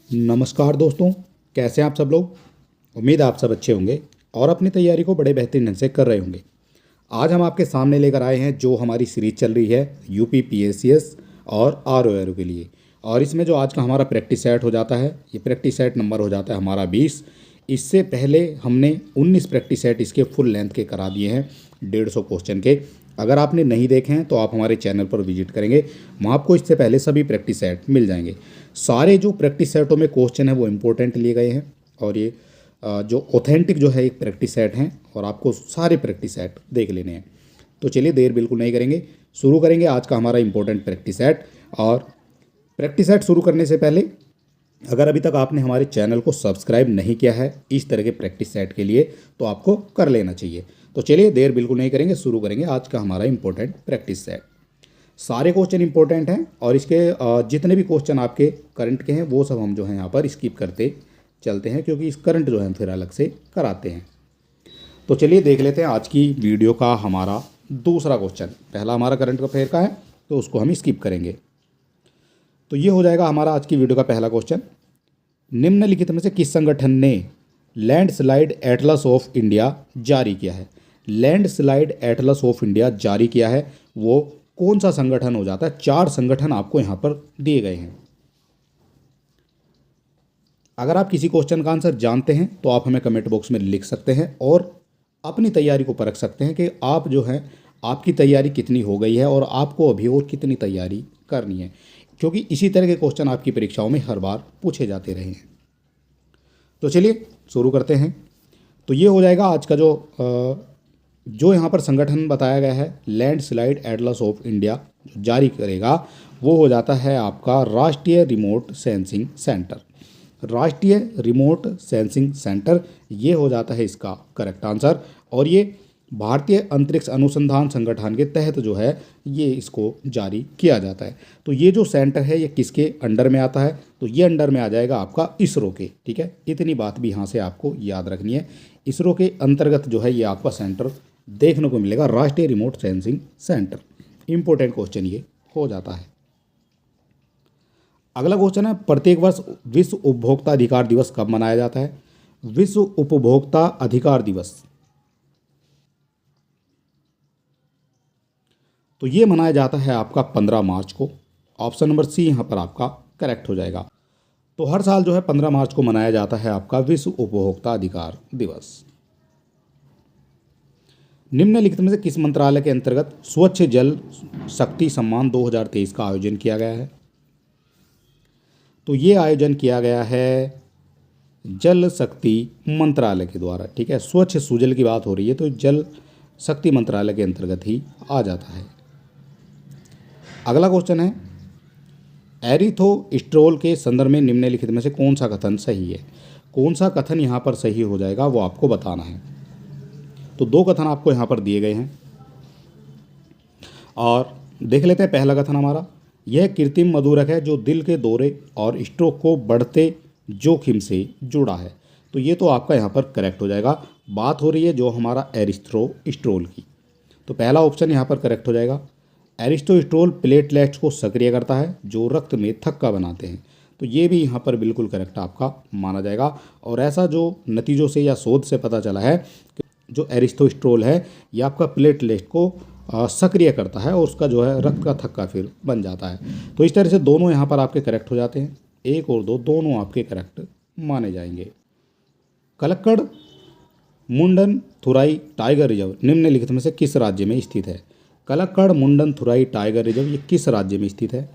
नमस्कार दोस्तों, कैसे हैं आप सब लोग। उम्मीद है आप सब अच्छे होंगे और अपनी तैयारी को बड़े बेहतरीन ढंग से कर रहे होंगे। आज हम आपके सामने लेकर आए हैं जो हमारी सीरीज चल रही है यूपी पीएससीएस और आरओआरओ के लिए। और इसमें जो आज का हमारा प्रैक्टिस सेट हो जाता है, ये प्रैक्टिस सेट नंबर हो जाता है हमारा 20। इससे पहले हमने 19 प्रैक्टिस सेट इसके फुल लेंथ के करा दिए हैं, 150 क्वेश्चन के। अगर आपने नहीं देखे हैं तो आप हमारे चैनल पर विजिट करेंगे, वहाँ आपको इससे पहले सभी प्रैक्टिस सेट मिल जाएंगे। सारे जो प्रैक्टिस सेटों में क्वेश्चन है वो इम्पोर्टेंट लिए गए हैं और ये जो ऑथेंटिक जो है एक प्रैक्टिस सेट हैं और आपको सारे प्रैक्टिस सेट देख लेने हैं। तो चलिए देर बिल्कुल नहीं करेंगे, शुरू करेंगे आज का हमारा इम्पोर्टेंट प्रैक्टिस सेट। और प्रैक्टिस सेट शुरू करने से पहले अगर अभी तक आपने हमारे चैनल को सब्सक्राइब नहीं किया है इस तरह के प्रैक्टिस सेट के लिए तो आपको कर लेना चाहिए। तो चलिए देर बिल्कुल नहीं करेंगे, शुरू करेंगे आज का हमारा इम्पोर्टेंट प्रैक्टिस सेट। सारे क्वेश्चन इंपॉर्टेंट हैं और इसके जितने भी क्वेश्चन आपके करंट के हैं वो सब हम जो है यहाँ पर स्किप करते चलते हैं, क्योंकि इस करंट जो है हम फिर अलग से कराते हैं। तो चलिए देख लेते हैं आज की वीडियो का हमारा दूसरा क्वेश्चन। पहला हमारा करंट अफेयर का है तो उसको हम स्किप करेंगे। तो ये हो जाएगा हमारा आज की वीडियो का पहला क्वेश्चन। निम्नलिखित में से किस संगठन ने लैंडस्लाइड एटलस ऑफ इंडिया जारी किया है। लैंडस्लाइड एटलस ऑफ इंडिया जारी किया है वो कौन सा संगठन हो जाता है। 4 संगठन आपको यहाँ पर दिए गए हैं। अगर आप किसी क्वेश्चन का आंसर जानते हैं तो आप हमें कमेंट बॉक्स में लिख सकते हैं और अपनी तैयारी को परख सकते हैं कि आप जो है आपकी तैयारी कितनी हो गई है और आपको अभी और कितनी तैयारी करनी है, क्योंकि इसी तरह के क्वेश्चन आपकी परीक्षाओं में हर बार पूछे जाते रहे हैं। तो चलिए शुरू करते हैं। तो ये हो जाएगा आज का जो यहाँ पर संगठन बताया गया है लैंडस्लाइड एटलस ऑफ इंडिया जो जारी करेगा वो हो जाता है आपका राष्ट्रीय रिमोट सेंसिंग सेंटर। राष्ट्रीय रिमोट सेंसिंग सेंटर ये हो जाता है इसका करेक्ट आंसर। और ये भारतीय अंतरिक्ष अनुसंधान संगठन के तहत जो है ये इसको जारी किया जाता है। तो ये जो सेंटर है ये किसके अंडर में आता है, तो ये अंडर में आ जाएगा आपका इसरो के। ठीक है, इतनी बात भी यहाँ से आपको याद रखनी है। इसरो के अंतर्गत जो है ये आपका सेंटर देखने को मिलेगा, राष्ट्रीय remote sensing centre. Important question ये हो जाता है। अगला क्वेश्चन है प्रत्येक वर्ष विश्व उपभोक्ता अधिकार दिवस कब मनाया जाता है। विश्व उपभोक्ता अधिकार दिवस तो ये मनाया जाता है आपका 15 मार्च को। ऑप्शन नंबर सी यहाँ पर आपका करेक्ट हो जाएगा। तो हर साल जो है 15 मार्च को मनाया जाता है आपका विश्व उपभोक्ता अधिकार दिवस। निम्नलिखित में से किस मंत्रालय के अंतर्गत स्वच्छ जल शक्ति सम्मान 2023 का आयोजन किया गया है। तो ये आयोजन किया गया है जल शक्ति मंत्रालय के द्वारा। ठीक है, स्वच्छ सुजल की बात हो रही है तो जल शक्ति मंत्रालय के अंतर्गत ही आ जाता है। अगला क्वेश्चन है एरिथ्रोस्ट्रोल के संदर्भ में निम्नलिखित में से कौन सा कथन सही है। कौन सा कथन यहाँ पर सही हो जाएगा वो आपको बताना है। तो 2 कथन आपको यहाँ पर दिए गए हैं और देख लेते हैं। पहला कथन हमारा यह कृत्रिम मधुरक है जो दिल के दौरे और स्ट्रोक को बढ़ते जोखिम से जुड़ा है। तो ये तो आपका यहाँ पर करेक्ट हो जाएगा। बात हो रही है जो हमारा एरिथ्रोस्ट्रोल की। तो पहला ऑप्शन यहाँ पर करेक्ट हो जाएगा। एरिथ्रोस्ट्रोल प्लेटलेट्स को सक्रिय करता है जो रक्त में थक्का बनाते हैं। तो ये भी यहाँ पर बिल्कुल करेक्ट आपका माना जाएगा। और ऐसा जो नतीजों से या शोध से पता चला है कि जो एरिथ्रोस्ट्रोल है ये आपका प्लेटलेट को सक्रिय करता है और उसका जो है रक्त का थक्का फिर बन जाता है। तो इस तरह से दोनों यहाँ पर आपके करेक्ट हो जाते हैं। 1 और 2 दोनों आपके करेक्ट माने जाएंगे। कलक्कड़ मुंडन थुराई टाइगर रिजर्व निम्नलिखित में से किस राज्य में स्थित है। कलक्कड़ मुंडन थुराई टाइगर रिजर्व ये किस राज्य में स्थित है।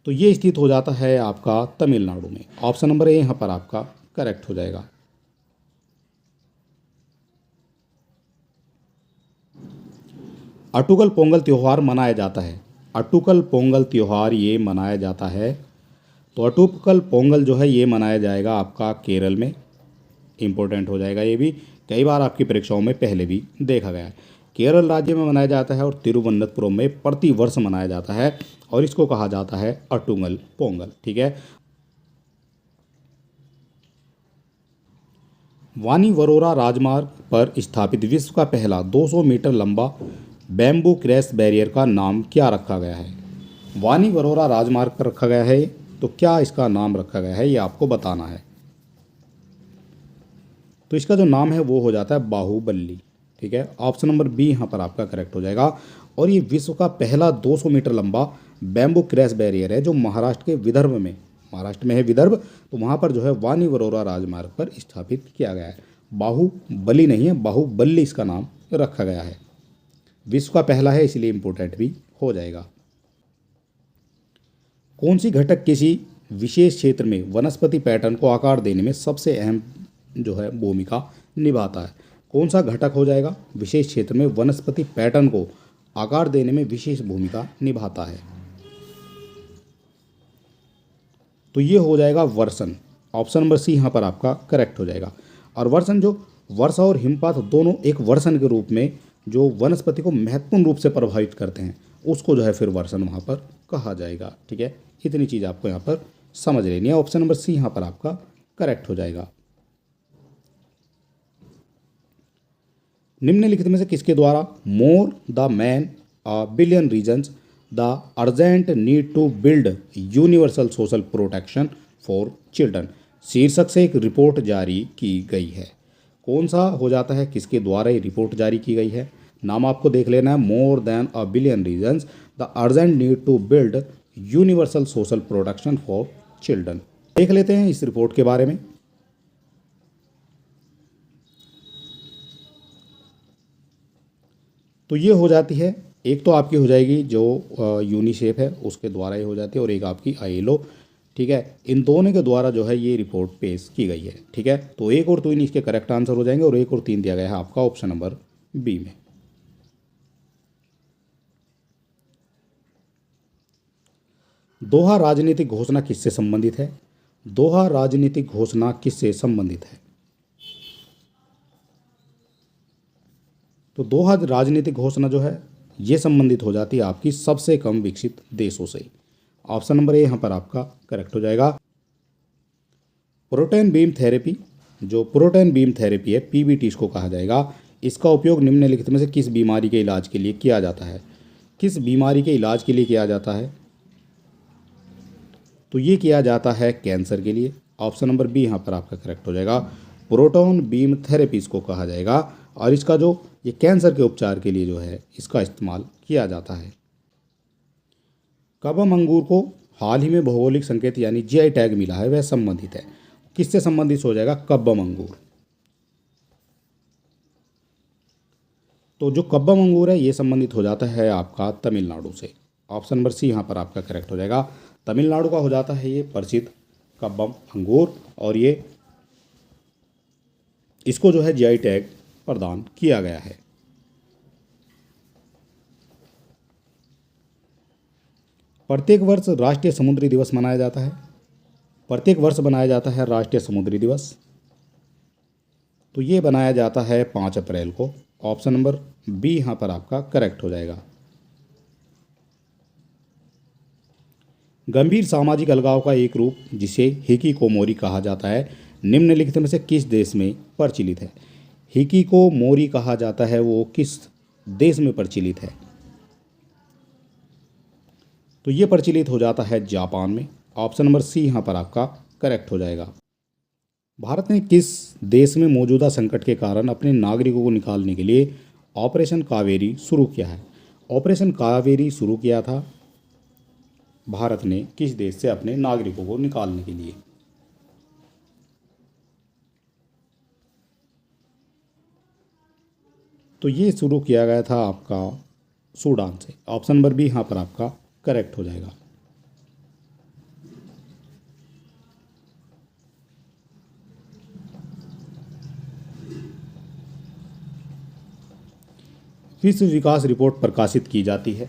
तो ये स्थित हो जाता है आपका तमिलनाडु में। ऑप्शन नंबर ए यहाँ पर आपका करेक्ट हो जाएगा। अटुकल पोंगल त्यौहार मनाया जाता है। अटुकल पोंगल त्यौहार ये मनाया जाता है। तो अटुकल पोंगल जो है ये मनाया जाएगा आपका केरल में। इंपॉर्टेंट हो जाएगा ये भी, कई बार आपकी परीक्षाओं में पहले भी देखा गया है। केरल राज्य में मनाया जाता है और तिरुवनंतपुरम में प्रति वर्ष मनाया जाता है और इसको कहा जाता है अटुकल पोंगल। ठीक है, वानी वरोरा राजमार्ग पर स्थापित विश्व का पहला 200 मीटर लंबा बैम्बू क्रैश बैरियर का नाम क्या रखा गया है। वानी वरोरा राजमार्ग पर रखा गया है तो क्या इसका नाम रखा गया है ये आपको बताना है। तो इसका जो नाम है वो हो जाता है बाहुबली। ठीक है, ऑप्शन नंबर बी यहाँ पर आपका करेक्ट हो जाएगा। और ये विश्व का पहला 200 मीटर लंबा बैम्बू क्रैश बैरियर है जो महाराष्ट्र के विदर्भ में, महाराष्ट्र में है विदर्भ, तो वहाँ पर जो है वानी वरोरा राजमार्ग पर स्थापित किया गया है। बाहुबली नहीं है, बाहुबली इसका नाम रखा गया है। विश्व का पहला है इसलिए इम्पोर्टेंट भी हो जाएगा। कौन सी घटक किसी विशेष क्षेत्र में वनस्पति पैटर्न को आकार देने में सबसे अहम जो है भूमिका निभाता है? कौन सा घटक हो जाएगा विशेष क्षेत्र में वनस्पति पैटर्न को आकार देने में विशेष भूमिका निभाता है? तो ये हो जाएगा वर्षण। ऑप्शन नंबर सी यहाँ पर आपका करेक्ट हो जाएगा। और वर्षण जो वर्षा और हिमपात दोनों एक वर्षण के रूप में जो वनस्पति को महत्वपूर्ण रूप से प्रभावित करते हैं उसको जो है फिर वर्षण वहाँ पर कहा जाएगा। ठीक है, इतनी चीज़ आपको यहाँ पर समझ लेनी है। ऑप्शन नंबर सी यहाँ पर आपका करेक्ट हो जाएगा। निम्नलिखित में से किसके द्वारा more the man billion reasons the urgent need to build universal social protection for children शीर्षक से एक रिपोर्ट जारी की गई है? कौन सा हो जाता है, किसके द्वारा ये रिपोर्ट जारी की गई है? नाम आपको देख लेना है, more than a billion reasons the urgent need to build universal social protection for children. देख लेते हैं इस रिपोर्ट के बारे में। तो ये हो जाती है, एक तो आपकी हो जाएगी जो यूनिसेफ है उसके द्वारा ये हो जाती है, और एक आपकी आईएलओ। ठीक है, इन दोनों के द्वारा जो है ये रिपोर्ट पेश की गई है। ठीक है, तो 1 और 3 इसके करेक्ट आंसर हो जाएंगे, और 1 और 3 दिया गया है आपका ऑप्शन नंबर बी में। दोहा राजनीतिक घोषणा किससे संबंधित है? दोहा राजनीतिक घोषणा किससे संबंधित है? तो दोहा राजनीतिक घोषणा जो है ये संबंधित हो जाती है आपकी सबसे कम विकसित देशों से। ऑप्शन नंबर ए यहाँ पर आपका करेक्ट हो जाएगा। प्रोटोन बीम थेरेपी, जो प्रोटोन बीम थेरेपी है पीबीटी इसको कहा जाएगा, इसका उपयोग निम्नलिखित में से किस बीमारी के इलाज के लिए किया जाता है? किस बीमारी के इलाज के लिए किया जाता है? तो ये किया जाता है कैंसर के लिए। ऑप्शन नंबर बी यहाँ पर आपका करेक्ट हो जाएगा। प्रोटोन बीम थेरेपी इसको कहा जाएगा, और इसका जो ये कैंसर के उपचार के लिए जो है इसका इस्तेमाल किया जाता है। कबम अंगूर को हाल ही में भौगोलिक संकेत यानी जीआई टैग मिला है, वह संबंधित है, किससे संबंधित हो जाएगा? कब्बम अंगूर। तो जो कब्बम अंगूर है ये संबंधित हो जाता है आपका तमिलनाडु से। ऑप्शन नंबर सी यहाँ पर आपका करेक्ट हो जाएगा। तमिलनाडु का हो जाता है ये प्रसिद्ध कब्बम अंगूर, और ये इसको जो है जीआई टैग प्रदान किया गया है। प्रत्येक वर्ष राष्ट्रीय समुद्री दिवस मनाया जाता है। प्रत्येक वर्ष बनाया जाता है राष्ट्रीय समुद्री दिवस, तो ये बनाया जाता है 5 अप्रैल को। ऑप्शन नंबर बी यहाँ पर आपका करेक्ट हो जाएगा। गंभीर सामाजिक अलगाव का एक रूप जिसे हिकिकोमोरी कहा जाता है निम्नलिखित में से किस देश में प्रचलित है? हिकिकोमोरी कहा जाता है वो किस देश में प्रचलित है? तो ये प्रचलित हो जाता है जापान में। ऑप्शन नंबर सी यहाँ पर आपका करेक्ट हो जाएगा। भारत ने किस देश में मौजूदा संकट के कारण अपने नागरिकों को निकालने के लिए ऑपरेशन कावेरी शुरू किया है? ऑपरेशन कावेरी शुरू किया था भारत ने किस देश से अपने नागरिकों को निकालने के लिए? तो ये शुरू किया गया था आपका सूडान से। ऑप्शन नंबर बी यहाँ पर आपका करेक्ट हो जाएगा। विश्व विकास रिपोर्ट प्रकाशित की जाती है।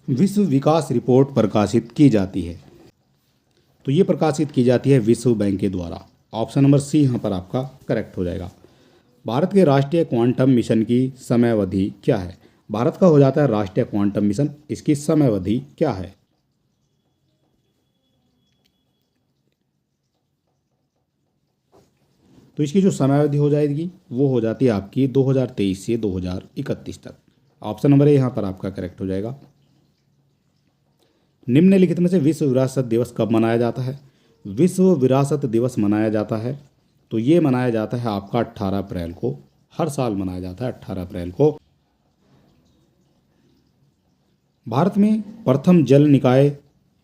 विश्व विकास रिपोर्ट प्रकाशित की जाती है, तो ये प्रकाशित की जाती है विश्व बैंक के द्वारा। ऑप्शन नंबर सी यहाँ पर आपका करेक्ट हो जाएगा। भारत के राष्ट्रीय क्वांटम मिशन की समयावधि क्या है? भारत का हो जाता है राष्ट्रीय क्वांटम मिशन, इसकी समयावधि क्या है? तो इसकी जो समयावधि हो जाएगी वो हो जाती है आपकी 2023 से 2031 तक। ऑप्शन नंबर ए यहाँ पर आपका करेक्ट हो जाएगा। निम्नलिखित में से विश्व विरासत दिवस कब मनाया जाता है? विश्व विरासत दिवस मनाया जाता है तो ये मनाया जाता है आपका 18 अप्रैल को। हर साल मनाया जाता है 18 अप्रैल को। भारत में प्रथम जल निकाय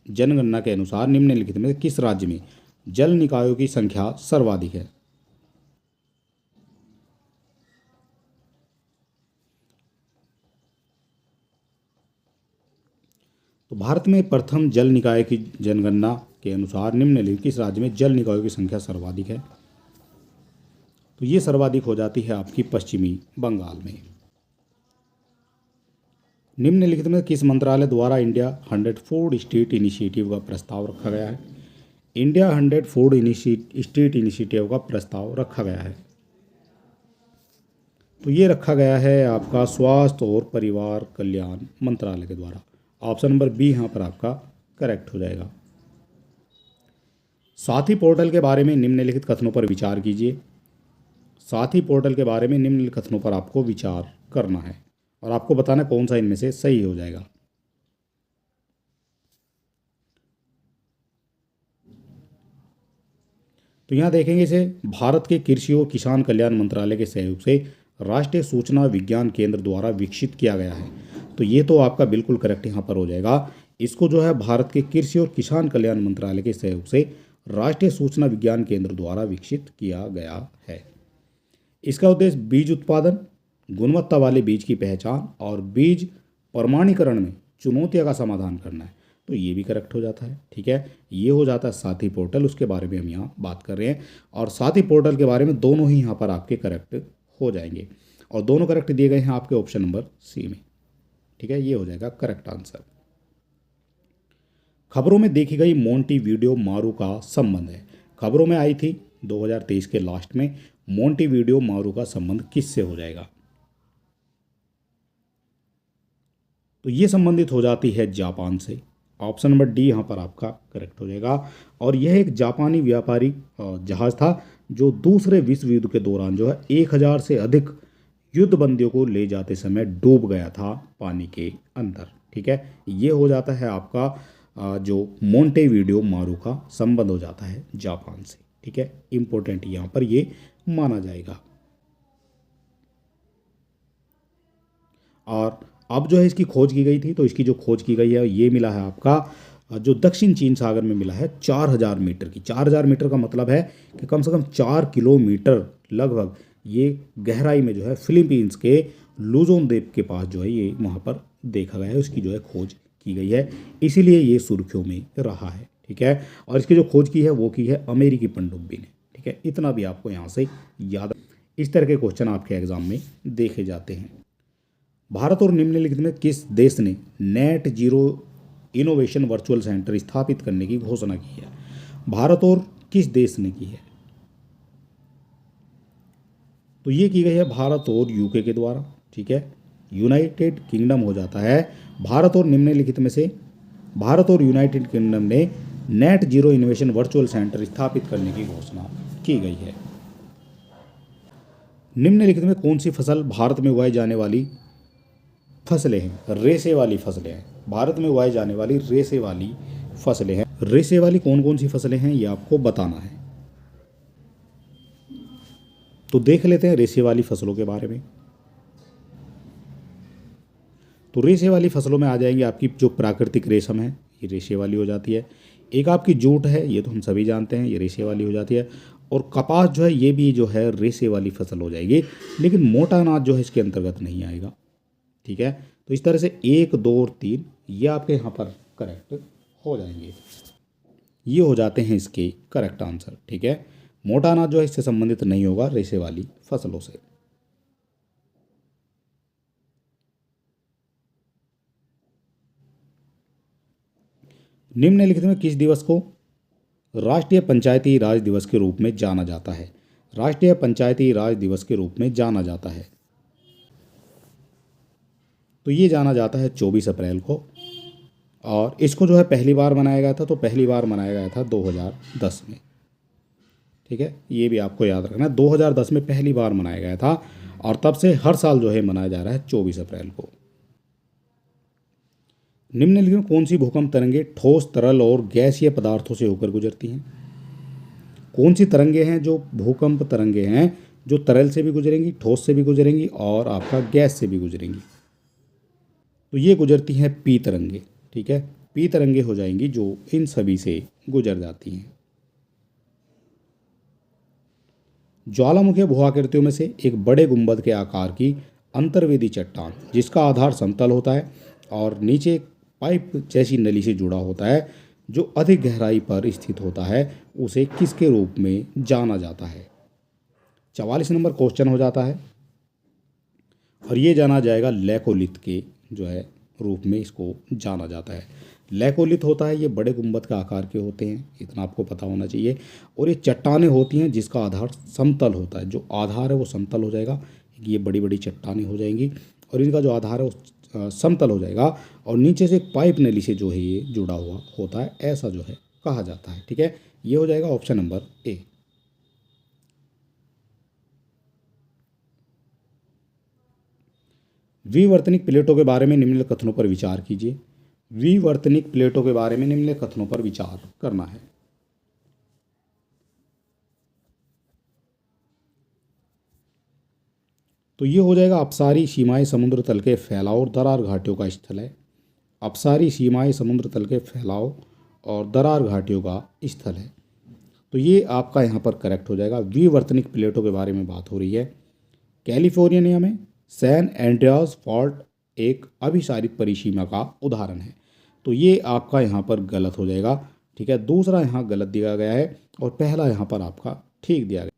जनगणना के अनुसार निम्नलिखित में से किस राज्य में जल निकायों की संख्या सर्वाधिक है? तो भारत में प्रथम जल निकाय की जनगणना के अनुसार निम्नलिखित किस राज्य में जल निकायों की संख्या सर्वाधिक है? तो ये सर्वाधिक हो जाती है आपकी पश्चिमी बंगाल में। निम्नलिखित में किस मंत्रालय द्वारा इंडिया 100 फूड स्ट्रीट इनिशिएटिव का प्रस्ताव रखा गया है? इंडिया 100 फूड स्ट्रीट इनिशिएटिव का प्रस्ताव रखा गया है तो ये रखा गया है आपका स्वास्थ्य और परिवार कल्याण मंत्रालय के द्वारा। ऑप्शन नंबर बी यहाँ पर आपका करेक्ट हो जाएगा। साथी पोर्टल के बारे में निम्नलिखित कथनों पर विचार कीजिए। साथी पोर्टल के बारे में निम्नलिखित कथनों पर आपको विचार करना है और आपको बताना कौन सा इनमें से सही हो जाएगा। तो यहाँ देखेंगे इसे भारत के कृषि और किसान कल्याण मंत्रालय के सहयोग से राष्ट्रीय सूचना विज्ञान केंद्र द्वारा विकसित किया गया है। तो ये तो आपका बिल्कुल करेक्ट यहाँ पर हो जाएगा। इसको जो है भारत के कृषि और किसान कल्याण मंत्रालय के सहयोग से राष्ट्रीय सूचना विज्ञान केंद्र द्वारा विकसित किया गया है। इसका उद्देश्य बीज उत्पादन, गुणवत्ता वाले बीज की पहचान और बीज प्रमाणीकरण में चुनौतियों का समाधान करना है। तो ये भी करेक्ट हो जाता है। ठीक है, ये हो जाता है साथी पोर्टल, उसके बारे में हम यहाँ बात कर रहे हैं और साथी पोर्टल के बारे में दोनों ही यहाँ पर आपके करेक्ट हो जाएंगे और दोनों करेक्ट दिए गए हैं आपके ऑप्शन नंबर सी में। ठीक है, ये हो जाएगा करेक्ट आंसर। खबरों में देखी गई मोंटी वीडियो मारू का संबंध है। खबरों में आई थी 2023 के लास्ट में, मोंटी वीडियो मारू का संबंध किससे हो जाएगा? तो ये संबंधित हो जाती है जापान से। ऑप्शन नंबर डी यहाँ पर आपका करेक्ट हो जाएगा और यह एक जापानी व्यापारी जहाज था जो दूसरे विश्व युद्ध के दौरान जो है 1000 से अधिक युद्ध बंदियों को ले जाते समय डूब गया था पानी के अंदर। ठीक है, ये हो जाता है आपका जो मोंटेवीडियो मारू का संबंध हो जाता है जापान से। ठीक है, इंपॉर्टेंट यहाँ पर ये माना जाएगा। और अब जो है इसकी खोज की गई थी, तो इसकी जो खोज की गई है ये मिला है आपका जो दक्षिण चीन सागर में मिला है 4000 मीटर की। 4000 मीटर का मतलब है कि कम से कम 4 किलोमीटर लगभग ये गहराई में जो है फिलीपींस के लुजोन द्वीप के पास जो है ये वहाँ पर देखा गया है, उसकी जो है खोज की गई है, इसीलिए ये सुर्खियों में रहा है। ठीक है, और इसकी जो खोज की है वो की है अमेरिकी पनडुब्बी ने। ठीक है, इतना भी आपको यहाँ से याद, इस तरह के क्वेश्चन आपके एग्जाम में देखे जाते हैं। भारत और निम्नलिखित में किस देश ने net zero innovation virtual centre स्थापित करने की घोषणा की है? भारत और किस देश ने की है? तो ये की गई है भारत और यूके के द्वारा। ठीक है, यूनाइटेड किंगडम हो जाता है। भारत और निम्नलिखित में से भारत और यूनाइटेड किंगडम ने net zero innovation virtual centre स्थापित करने की घोषणा की गई है। निम्नलिखित में कौन सी फसल भारत में उगाई जाने वाली फसलें हैं? रेशे वाली फसलें हैं। भारत में उगाई जाने वाली रेशे वाली फसलें हैं। रेशे वाली कौन कौन सी फसलें हैं ये आपको बताना है। तो देख लेते हैं रेशे वाली फसलों के बारे में। तो रेशे वाली फसलों में आ जाएंगे आपकी जो प्राकृतिक रेशम है, ये रेशे वाली हो जाती है। एक आपकी जूट है, ये तो हम सभी जानते हैं, ये रेशे वाली हो जाती है। और कपास जो है ये भी जो है रेशे वाली फसल हो जाएगी, लेकिन मोटा अनाज जो है इसके अंतर्गत नहीं आएगा। ठीक है, तो इस तरह से 1, 2 और 3 ये आपके यहाँ पर करेक्ट हो जाएंगे। ये हो जाते हैं इसके करेक्ट आंसर। ठीक है, मोटा अनाज जो है इससे संबंधित नहीं होगा रेशे वाली फसलों से। निम्नलिखित में किस दिवस को राष्ट्रीय पंचायती राज दिवस के रूप में जाना जाता है? राष्ट्रीय पंचायती राज दिवस के रूप में जाना जाता है। तो ये जाना जाता है 24 अप्रैल को और इसको जो है पहली बार मनाया गया था, तो पहली बार मनाया गया था 2010 में। ठीक है, ये भी आपको याद रखना है, 2010 में पहली बार मनाया गया था और तब से हर साल जो है मनाया जा रहा है 24 अप्रैल को। निम्नलिखित में कौन सी भूकंप तरंगे ठोस, तरल और गैसीय पदार्थों से होकर गुजरती हैं? कौन सी तरंगे हैं जो भूकंप तरंगे हैं जो तरल से भी गुजरेंगी, ठोस से भी गुजरेंगी और आपका गैस से भी गुजरेंगी? तो ये गुजरती हैं पी तरंगे। ठीक है, पी तरंगे हो जाएंगी जो इन सभी से गुजर जाती हैं। ज्वालामुखी भूआकृतियों में से एक बड़े गुंबद के आकार की अंतर्वेदी चट्टान जिसका आधार समतल होता है और नीचे एक पाइप जैसी नली से जुड़ा होता है जो अधिक गहराई पर स्थित होता है, उसे किसके रूप में जाना जाता है? 44 नंबर क्वेश्चन हो जाता है और ये जाना जाएगा लेकोलिथ के जो है रूप में इसको जाना जाता है। लेकोलिथ होता है, ये बड़े गुंबद का आकार के होते हैं, इतना आपको पता होना चाहिए। और ये चट्टानें होती हैं जिसका आधार समतल होता है, जो आधार है वो समतल हो जाएगा, ये बड़ी बड़ी चट्टानें हो जाएंगी और इनका जो आधार है वो समतल हो जाएगा और नीचे से एक पाइप नली से जो है ये जुड़ा हुआ होता है, ऐसा जो है कहा जाता है। ठीक है, ये हो जाएगा ऑप्शन नंबर ए। विवर्तनिक प्लेटों के बारे में निम्नलिखित कथनों पर विचार कीजिए। विवर्तनिक प्लेटों के बारे में निम्नलिखित कथनों पर विचार करना है। तो ये हो जाएगा अपसारी सीमाएं समुद्र तल के फैलाव और दरार घाटियों का स्थल है। अपसारी सीमाएं समुद्र तल के फैलाव और दरार घाटियों का स्थल है। तो ये आपका यहाँ पर करेक्ट हो जाएगा। विवर्तनिक प्लेटों के बारे में बात हो रही है। कैलिफोर्निया में सैन एंड्रियास फॉल्ट एक अभिसारित परिसीमा का उदाहरण है। तो ये आपका यहाँ पर गलत हो जाएगा। ठीक है, दूसरा यहाँ गलत दिया गया है और पहला यहाँ पर आपका ठीक दिया गया।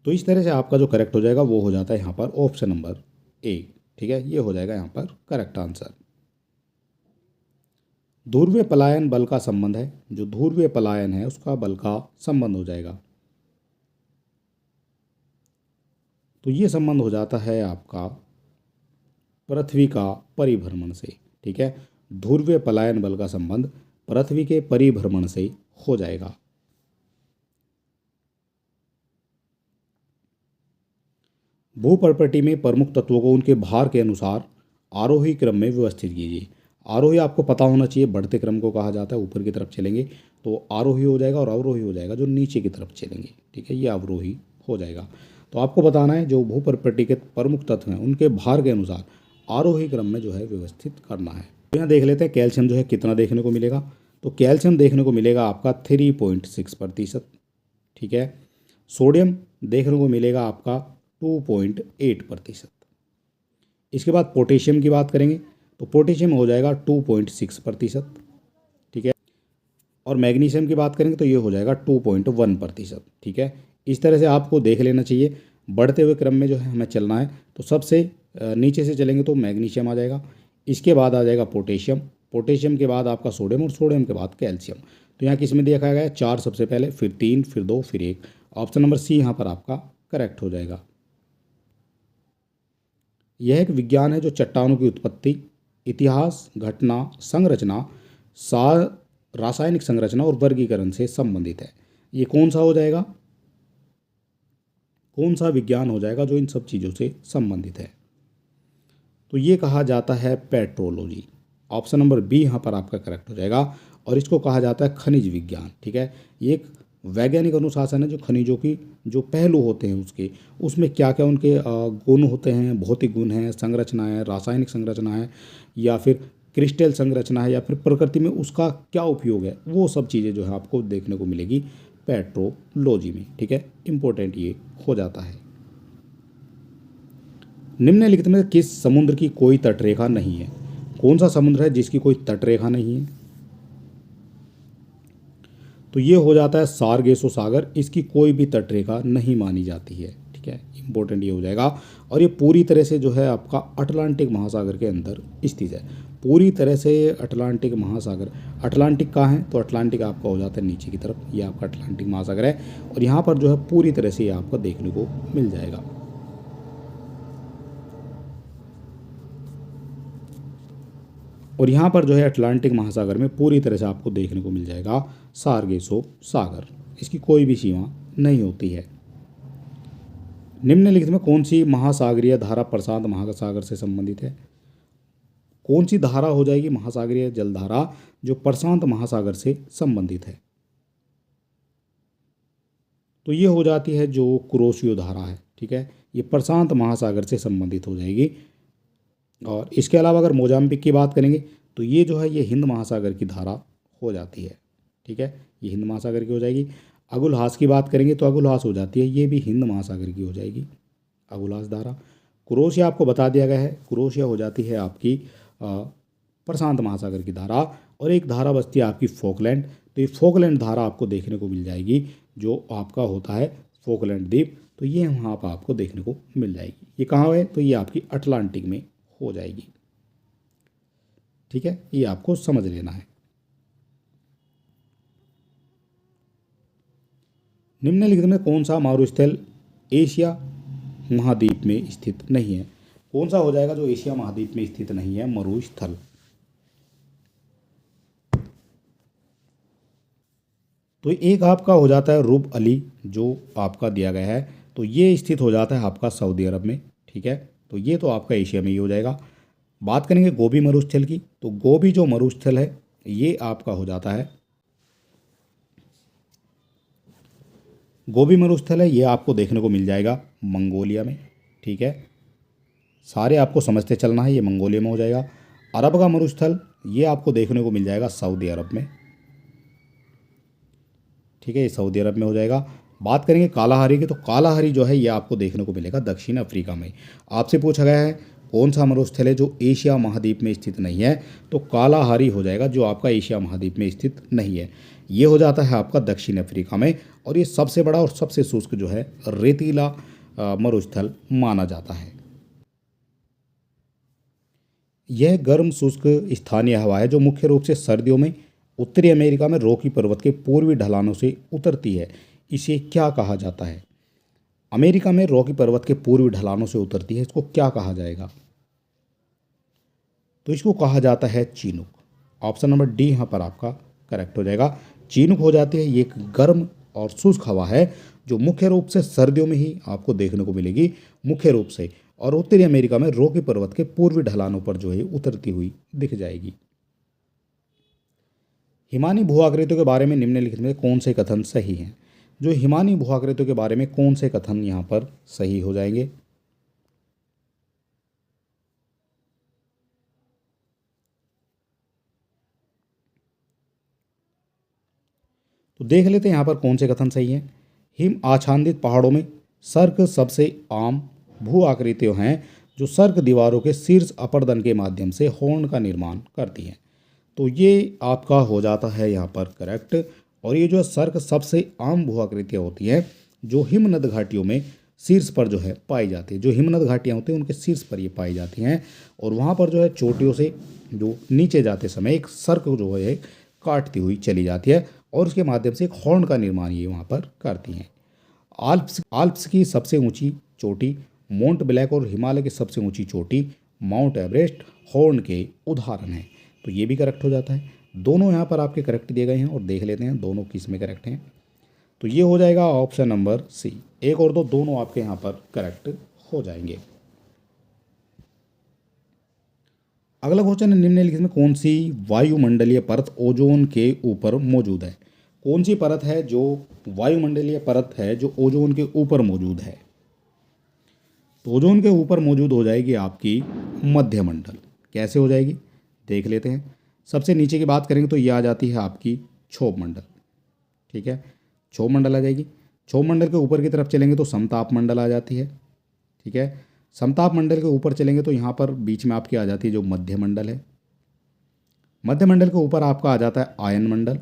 तो इस तरह से आपका जो करेक्ट हो जाएगा वो हो जाता है यहाँ पर ऑप्शन नंबर ए। ठीक है, ये हो जाएगा यहाँ पर करेक्ट आंसर। ध्रुवीय पलायन बल का संबंध है, जो ध्रुवीय पलायन है उसका बल का संबंध हो जाएगा। तो ये संबंध हो जाता है आपका पृथ्वी का परिभ्रमण से। ठीक है, ध्रुवीय पलायन बल का संबंध पृथ्वी के परिभ्रमण से हो जाएगा। भूपर्पटी में प्रमुख तत्वों को उनके भार के अनुसार आरोही क्रम में व्यवस्थित कीजिए। आरोही आपको पता होना चाहिए, बढ़ते क्रम को कहा जाता है। ऊपर की तरफ चलेंगे तो आरोही हो जाएगा और अवरोही हो जाएगा जो नीचे की तरफ चलेंगे। ठीक है, ये अवरोही हो जाएगा। तो आपको बताना है जो भूपर्पटी के प्रमुख तत्व हैं उनके भार के अनुसार आरोही क्रम में जो है व्यवस्थित करना है। तो यहाँ देख लेते हैं कैल्शियम जो है कितना देखने को मिलेगा। तो कैल्शियम देखने को मिलेगा आपका 3.6%। ठीक है, सोडियम देखने को मिलेगा आपका 2.8%। इसके बाद पोटेशियम की बात करेंगे तो पोटेशियम हो जाएगा 2.6%। ठीक है, और मैग्नीशियम की बात करेंगे तो ये हो जाएगा 2.1%। ठीक है, इस तरह से आपको देख लेना चाहिए। बढ़ते हुए क्रम में जो है हमें चलना है। तो सबसे नीचे से चलेंगे तो मैग्नीशियम आ जाएगा, इसके बाद आ जाएगा पोटेशियम, पोटेशियम के बाद आपका सोडियम और सोडियम के बाद कैल्शियम। तो यहाँ किस में देखा गया है? 4 सबसे पहले, फिर 3, फिर 2, फिर 1। ऑप्शन नंबर सी यहाँ पर आपका करेक्ट हो जाएगा। यह एक विज्ञान है जो चट्टानों की उत्पत्ति, इतिहास, घटना, संरचना, रासायनिक संरचना और वर्गीकरण से संबंधित है। ये कौन सा हो जाएगा? कौन सा विज्ञान हो जाएगा जो इन सब चीज़ों से संबंधित है? तो ये कहा जाता है पेट्रोलॉजी। ऑप्शन नंबर बी यहाँ पर आपका करेक्ट हो जाएगा और इसको कहा जाता है खनिज विज्ञान। ठीक है, ये एक वैज्ञानिक अनुशासन है जो खनिजों की जो पहलू होते हैं उसके, उसमें क्या क्या उनके गुण होते हैं, भौतिक गुण हैं, संरचना है, रासायनिक संरचना है, या फिर क्रिस्टल संरचना है, या फिर प्रकृति में उसका क्या उपयोग है, वो सब चीज़ें जो है आपको देखने को मिलेगी पेट्रोलॉजी में। ठीक है, इम्पोर्टेंट ये हो जाता है। निम्नलिखित में किस समुद्र की कोई तटरेखा नहीं है? कौन सा समुद्र है जिसकी कोई तटरेखा नहीं है? तो ये हो जाता है सारगेसो सागर, इसकी कोई भी तटरेखा नहीं मानी जाती है। ठीक है, इंपॉर्टेंट ये हो जाएगा। और ये पूरी तरह से जो है आपका अटलांटिक महासागर के अंदर स्थित है, पूरी तरह से अटलांटिक महासागर। अटलांटिक कहाँ है? तो अटलांटिक आपका हो जाता है नीचे की तरफ, ये आपका अटलांटिक महासागर है और यहाँ पर जो है पूरी तरह से ये आपको देखने को मिल जाएगा। और यहाँ पर जो है अटलांटिक महासागर में पूरी तरह से आपको देखने को मिल जाएगा सारगेसो सागर, इसकी कोई भी सीमा नहीं होती है। निम्नलिखित में कौन सी महासागरीय धारा प्रशांत महासागर से संबंधित है? कौन सी धारा हो जाएगी महासागरीय जलधारा जो प्रशांत महासागर से संबंधित है? तो ये हो जाती है जो कुरोशियो धारा है, ठीक है, ये प्रशांत महासागर से संबंधित हो जाएगी। और इसके अलावा अगर मोजाम्बिक की बात करेंगे तो ये जो है ये हिंद महासागर की धारा हो जाती है, ठीक है, ये हिंद महासागर की हो जाएगी। अगुलहास की बात करेंगे तो अगुलहास हो जाती है, ये भी हिंद महासागर की हो जाएगी, अगुलहास धारा। कुरोशिया आपको बता दिया गया है, कुरोशिया हो जाती है आपकी प्रशांत महासागर की धारा। और एक धारा बचती है आपकी फोकलैंड, तो ये फोकलैंड धारा आपको देखने को मिल जाएगी जो आपका होता है फोकलैंड द्वीप, तो ये वहाँ पर आपको देखने को मिल जाएगी। ये कहाँ है? तो ये आपकी अटलांटिक में हो जाएगी, ठीक है, ये आपको समझ लेना है। निम्नलिखित में कौन सा मरुस्थल एशिया महाद्वीप में स्थित नहीं है? कौन सा हो जाएगा जो एशिया महाद्वीप में स्थित नहीं है मरुस्थल? तो एक आपका हो जाता है रूब अली जो आपका दिया गया है, तो ये स्थित हो जाता है आपका सऊदी अरब में, ठीक है, तो ये तो आपका एशिया में ही हो जाएगा। बात करेंगे गोबी मरुस्थल की, तो गोबी जो मरुस्थल है ये आपका हो जाता है, गोबी मरुस्थल है ये आपको देखने को मिल जाएगा मंगोलिया में, ठीक है, सारे आपको समझते चलना है, ये मंगोलिया में हो जाएगा। अरब का मरुस्थल ये आपको देखने को मिल जाएगा सऊदी अरब में, ठीक है, ये सऊदी अरब में हो जाएगा। बात करेंगे कालाहारी की, तो कालाहारी जो है ये आपको देखने को मिलेगा दक्षिण अफ्रीका में। आपसे पूछा गया है कौन सा मरुस्थल है जो एशिया महाद्वीप में स्थित नहीं है, तो कालाहारी हो जाएगा जो आपका एशिया महाद्वीप में स्थित नहीं है, ये हो जाता है आपका दक्षिण अफ्रीका में। और ये सबसे बड़ा और सबसे शुष्क जो है रेतीला मरुस्थल माना जाता है। यह गर्म शुष्क स्थानीय हवा है जो मुख्य रूप से सर्दियों में उत्तरी अमेरिका में रॉकी पर्वत के पूर्वी ढलानों से उतरती है। इसे क्या कहा जाता है? अमेरिका में रॉकी पर्वत के पूर्वी ढलानों से उतरती है, इसको क्या कहा जाएगा? तो इसको कहा जाता है चीनुक। ऑप्शन नंबर डी यहाँ पर आपका करेक्ट हो जाएगा। चीनुक हो जाती है ये एक गर्म और शुष्क हवा है जो मुख्य रूप से सर्दियों में ही आपको देखने को मिलेगी मुख्य रूप से, और उत्तरी अमेरिका में रॉकी पर्वत के पूर्वी ढलानों पर जो है उतरती हुई दिख जाएगी। हिमानी भू आकृतियों के बारे में निम्नलिखित में कौन से कथन सही हैं? जो हिमानी भू आकृतियों के बारे में कौन से कथन यहाँ पर सही हो जाएंगे? तो देख लेते हैं यहाँ पर कौन से कथन सही हैं। हिम आच्छादित पहाड़ों में सर्क सबसे आम भू आकृतियों हैं जो सर्क दीवारों के शीर्ष अपर्दन के माध्यम से हॉर्न का निर्माण करती हैं, तो ये आपका हो जाता है यहाँ पर करेक्ट। और ये जो सर्क सबसे आम भू आकृतियाँ होती हैं जो हिमनद घाटियों में शीर्ष पर जो है पाई जाती है, जो हिमनद घाटियाँ होती हैं उनके शीर्ष पर ये पाई जाती हैं, और वहाँ पर जो है चोटियों से जो नीचे जाते समय एक सर्क जो है काटती हुई चली जाती है और उसके माध्यम से एक हॉर्न का निर्माण ये वहाँ पर करती हैं। आल्प्स की सबसे ऊंची चोटी माउंट ब्लैक और हिमालय की सबसे ऊंची चोटी माउंट एवरेस्ट हॉर्न के उदाहरण हैं, तो ये भी करेक्ट हो जाता है। दोनों यहाँ पर आपके करेक्ट दिए गए हैं और देख लेते हैं दोनों किस में करेक्ट हैं। तो ये हो जाएगा ऑप्शन नंबर सी, एक और दो दोनों आपके यहाँ पर करेक्ट हो जाएंगे। अगला क्वेश्चन है निम्नलिखित में कौन सी वायुमंडलीय परत ओजोन के ऊपर मौजूद है? कौन सी परत है जो वायुमंडलीय परत है जो ओजोन के ऊपर मौजूद है? तो ओजोन के ऊपर मौजूद हो जाएगी आपकी मध्यमंडल। कैसे हो जाएगी देख लेते हैं। सबसे नीचे की बात करेंगे तो ये आ जाती है आपकी क्षोभ मंडल, ठीक है, क्षोभ मंडल आ जाएगी। क्षोभ मंडल के ऊपर की तरफ चलेंगे तो समताप मंडल आ जाती है, ठीक है। समताप मंडल के ऊपर चलेंगे तो यहाँ पर बीच में आपकी आ जाती है जो मध्य मंडल है। मध्य मंडल के ऊपर आपका आ जाता है आयन मंडल,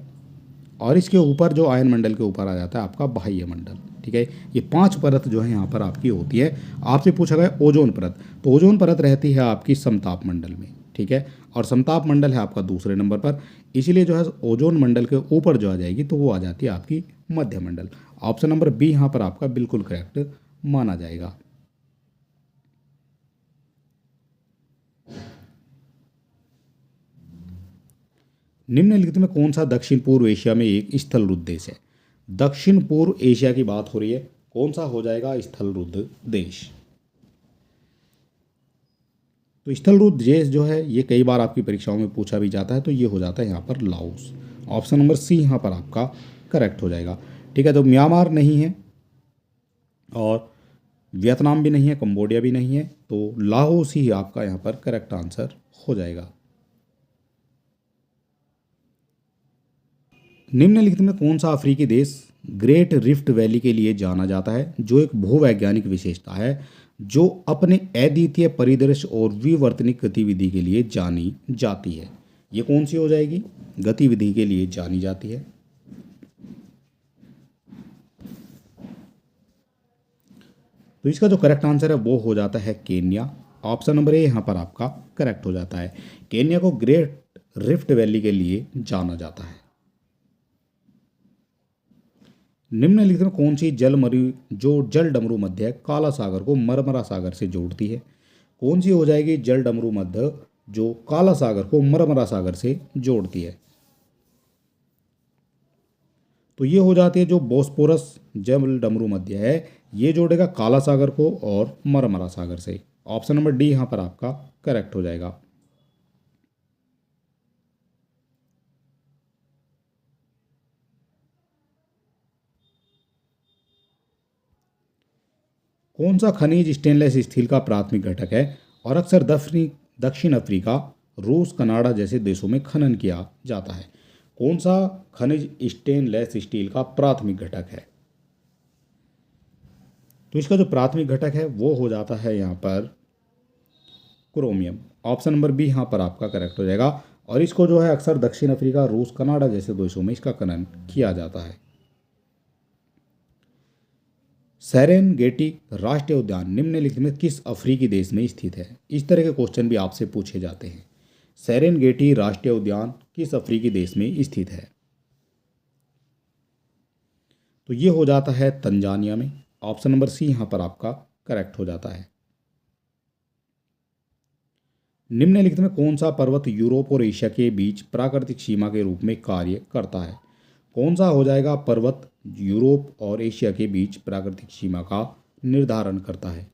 और इसके ऊपर जो आयन मंडल के ऊपर आ जाता है आपका बाह्य मंडल, ठीक है। ये 5 परत जो है यहाँ पर आपकी होती है। आपसे पूछा गया ओजोन परत, तो ओजोन परत रहती है आपकी समताप मंडल में, ठीक है, और समताप मंडल है आपका दूसरे नंबर पर, इसीलिए जो है ओजोन मंडल के ऊपर जो आ जाएगी तो वो आ जाती है आपकी मध्य मंडल। ऑप्शन नंबर बी यहाँ पर आपका बिल्कुल करेक्ट माना जाएगा। निम्नलिखित में कौन सा दक्षिण पूर्व एशिया में एक स्थलरुद्ध देश है? दक्षिण पूर्व एशिया की बात हो रही है, कौन सा हो जाएगा स्थलरुद्ध देश? तो स्थलरूप देश जो है ये कई बार आपकी परीक्षाओं में पूछा भी जाता है, तो ये हो जाता है यहाँ पर लाओस। ऑप्शन नंबर सी यहाँ पर आपका करेक्ट हो जाएगा। ठीक है, तो म्यांमार नहीं है और वियतनाम भी नहीं है, कंबोडिया भी नहीं है, तो लाओस ही आपका यहाँ पर करेक्ट आंसर हो जाएगा। निम्नलिखित में कौन सा अफ्रीकी देश ग्रेट रिफ्ट वैली के लिए जाना जाता है, जो एक भूवैज्ञानिक विशेषता है जो अपने अद्वितीय परिदृश्य और विवर्तनिक गतिविधि के लिए जानी जाती है। ये कौन सी हो जाएगी? गतिविधि के लिए जानी जाती है। तो इसका जो करेक्ट आंसर है वो हो जाता है केन्या। ऑप्शन नंबर ए यहाँ पर आपका करेक्ट हो जाता है। केन्या को ग्रेट रिफ्ट वैली के लिए जाना जाता है। निम्नलिखित में कौन सी जल डमरू मध्य काला सागर को मरमरा सागर से जोड़ती है? कौन सी हो जाएगी जल डमरू मध्य जो काला सागर को मरमरा सागर से जोड़ती है? तो ये हो जाती है जो बोस्पोरस जल डमरू मध्य है, ये जोड़ेगा काला सागर को और मरमरा सागर से। ऑप्शन नंबर डी यहाँ पर आपका करेक्ट हो जाएगा। कौन सा खनिज स्टेनलेस स्टील का प्राथमिक घटक है और अक्सर दक्षिण अफ्रीका, रूस, कनाडा जैसे देशों में खनन किया जाता है? कौन सा खनिज स्टेनलेस स्टील का प्राथमिक घटक है? तो इसका जो प्राथमिक घटक है वो हो जाता है यहाँ पर क्रोमियम। ऑप्शन नंबर बी यहाँ पर आपका करेक्ट हो जाएगा। और इसको जो है अक्सर दक्षिण अफ्रीका, रूस, कनाडा जैसे देशों में इसका खनन किया जाता है। सेरेनगेटी राष्ट्रीय उद्यान निम्नलिखित में किस अफ्रीकी देश में स्थित है? इस तरह के क्वेश्चन भी आपसे पूछे जाते हैं। सेरेनगेटी राष्ट्रीय उद्यान किस अफ्रीकी देश में स्थित है? तो ये हो जाता है तंजानिया में। ऑप्शन नंबर सी यहाँ पर आपका करेक्ट हो जाता है। निम्नलिखित में कौन सा पर्वत यूरोप और एशिया के बीच प्राकृतिक सीमा के रूप में कार्य करता है? कौन सा हो जाएगा पर्वत यूरोप और एशिया के बीच प्राकृतिक सीमा का निर्धारण करता है?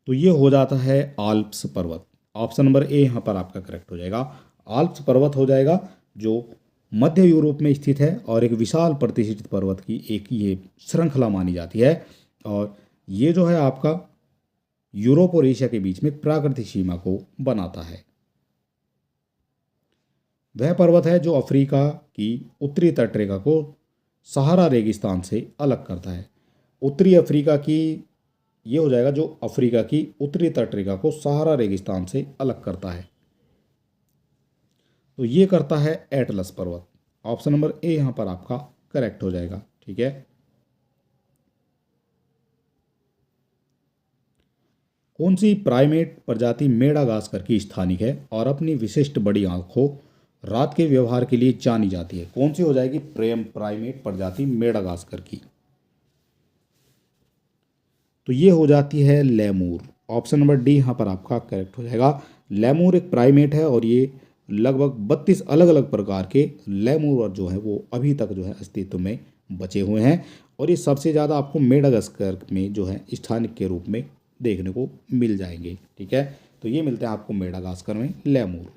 तो ये हो जाता है आल्प्स पर्वत। ऑप्शन नंबर ए यहाँ पर आपका करेक्ट हो जाएगा। आल्प्स पर्वत हो जाएगा जो मध्य यूरोप में स्थित है और एक विशाल प्रतिष्ठित पर्वत की एक ये श्रृंखला मानी जाती है। और ये जो है आपका यूरोप और एशिया के बीच में प्राकृतिक सीमा को बनाता है। वह पर्वत है जो अफ्रीका की उत्तरी तटरेखा को सहारा रेगिस्तान से अलग करता है। उत्तरी अफ्रीका की ये हो जाएगा जो अफ्रीका की उत्तरी तटरेखा को सहारा रेगिस्तान से अलग करता है। तो ये करता है एटलस पर्वत। ऑप्शन नंबर ए यहाँ पर आपका करेक्ट हो जाएगा। ठीक है, कौन सी प्राइमेट प्रजाति मेडागास्कर की स्थानिक है और अपनी विशिष्ट बड़ी आंखों रात के व्यवहार के लिए जानी जाती है? कौन सी हो जाएगी प्राइमेट प्रजाति मेडागास्कर की? तो ये हो जाती है लेमूर। ऑप्शन नंबर डी यहाँ पर आपका करेक्ट हो जाएगा। लेमूर एक प्राइमेट है और ये लगभग 32 अलग अलग प्रकार के लेमूर जो है वो अभी तक जो है अस्तित्व में बचे हुए हैं। और ये सबसे ज़्यादा आपको मेडागास्कर में जो है स्थानिक के रूप में देखने को मिल जाएंगे। ठीक है, तो ये मिलते हैं आपको मेडागास्कर में लेमूर।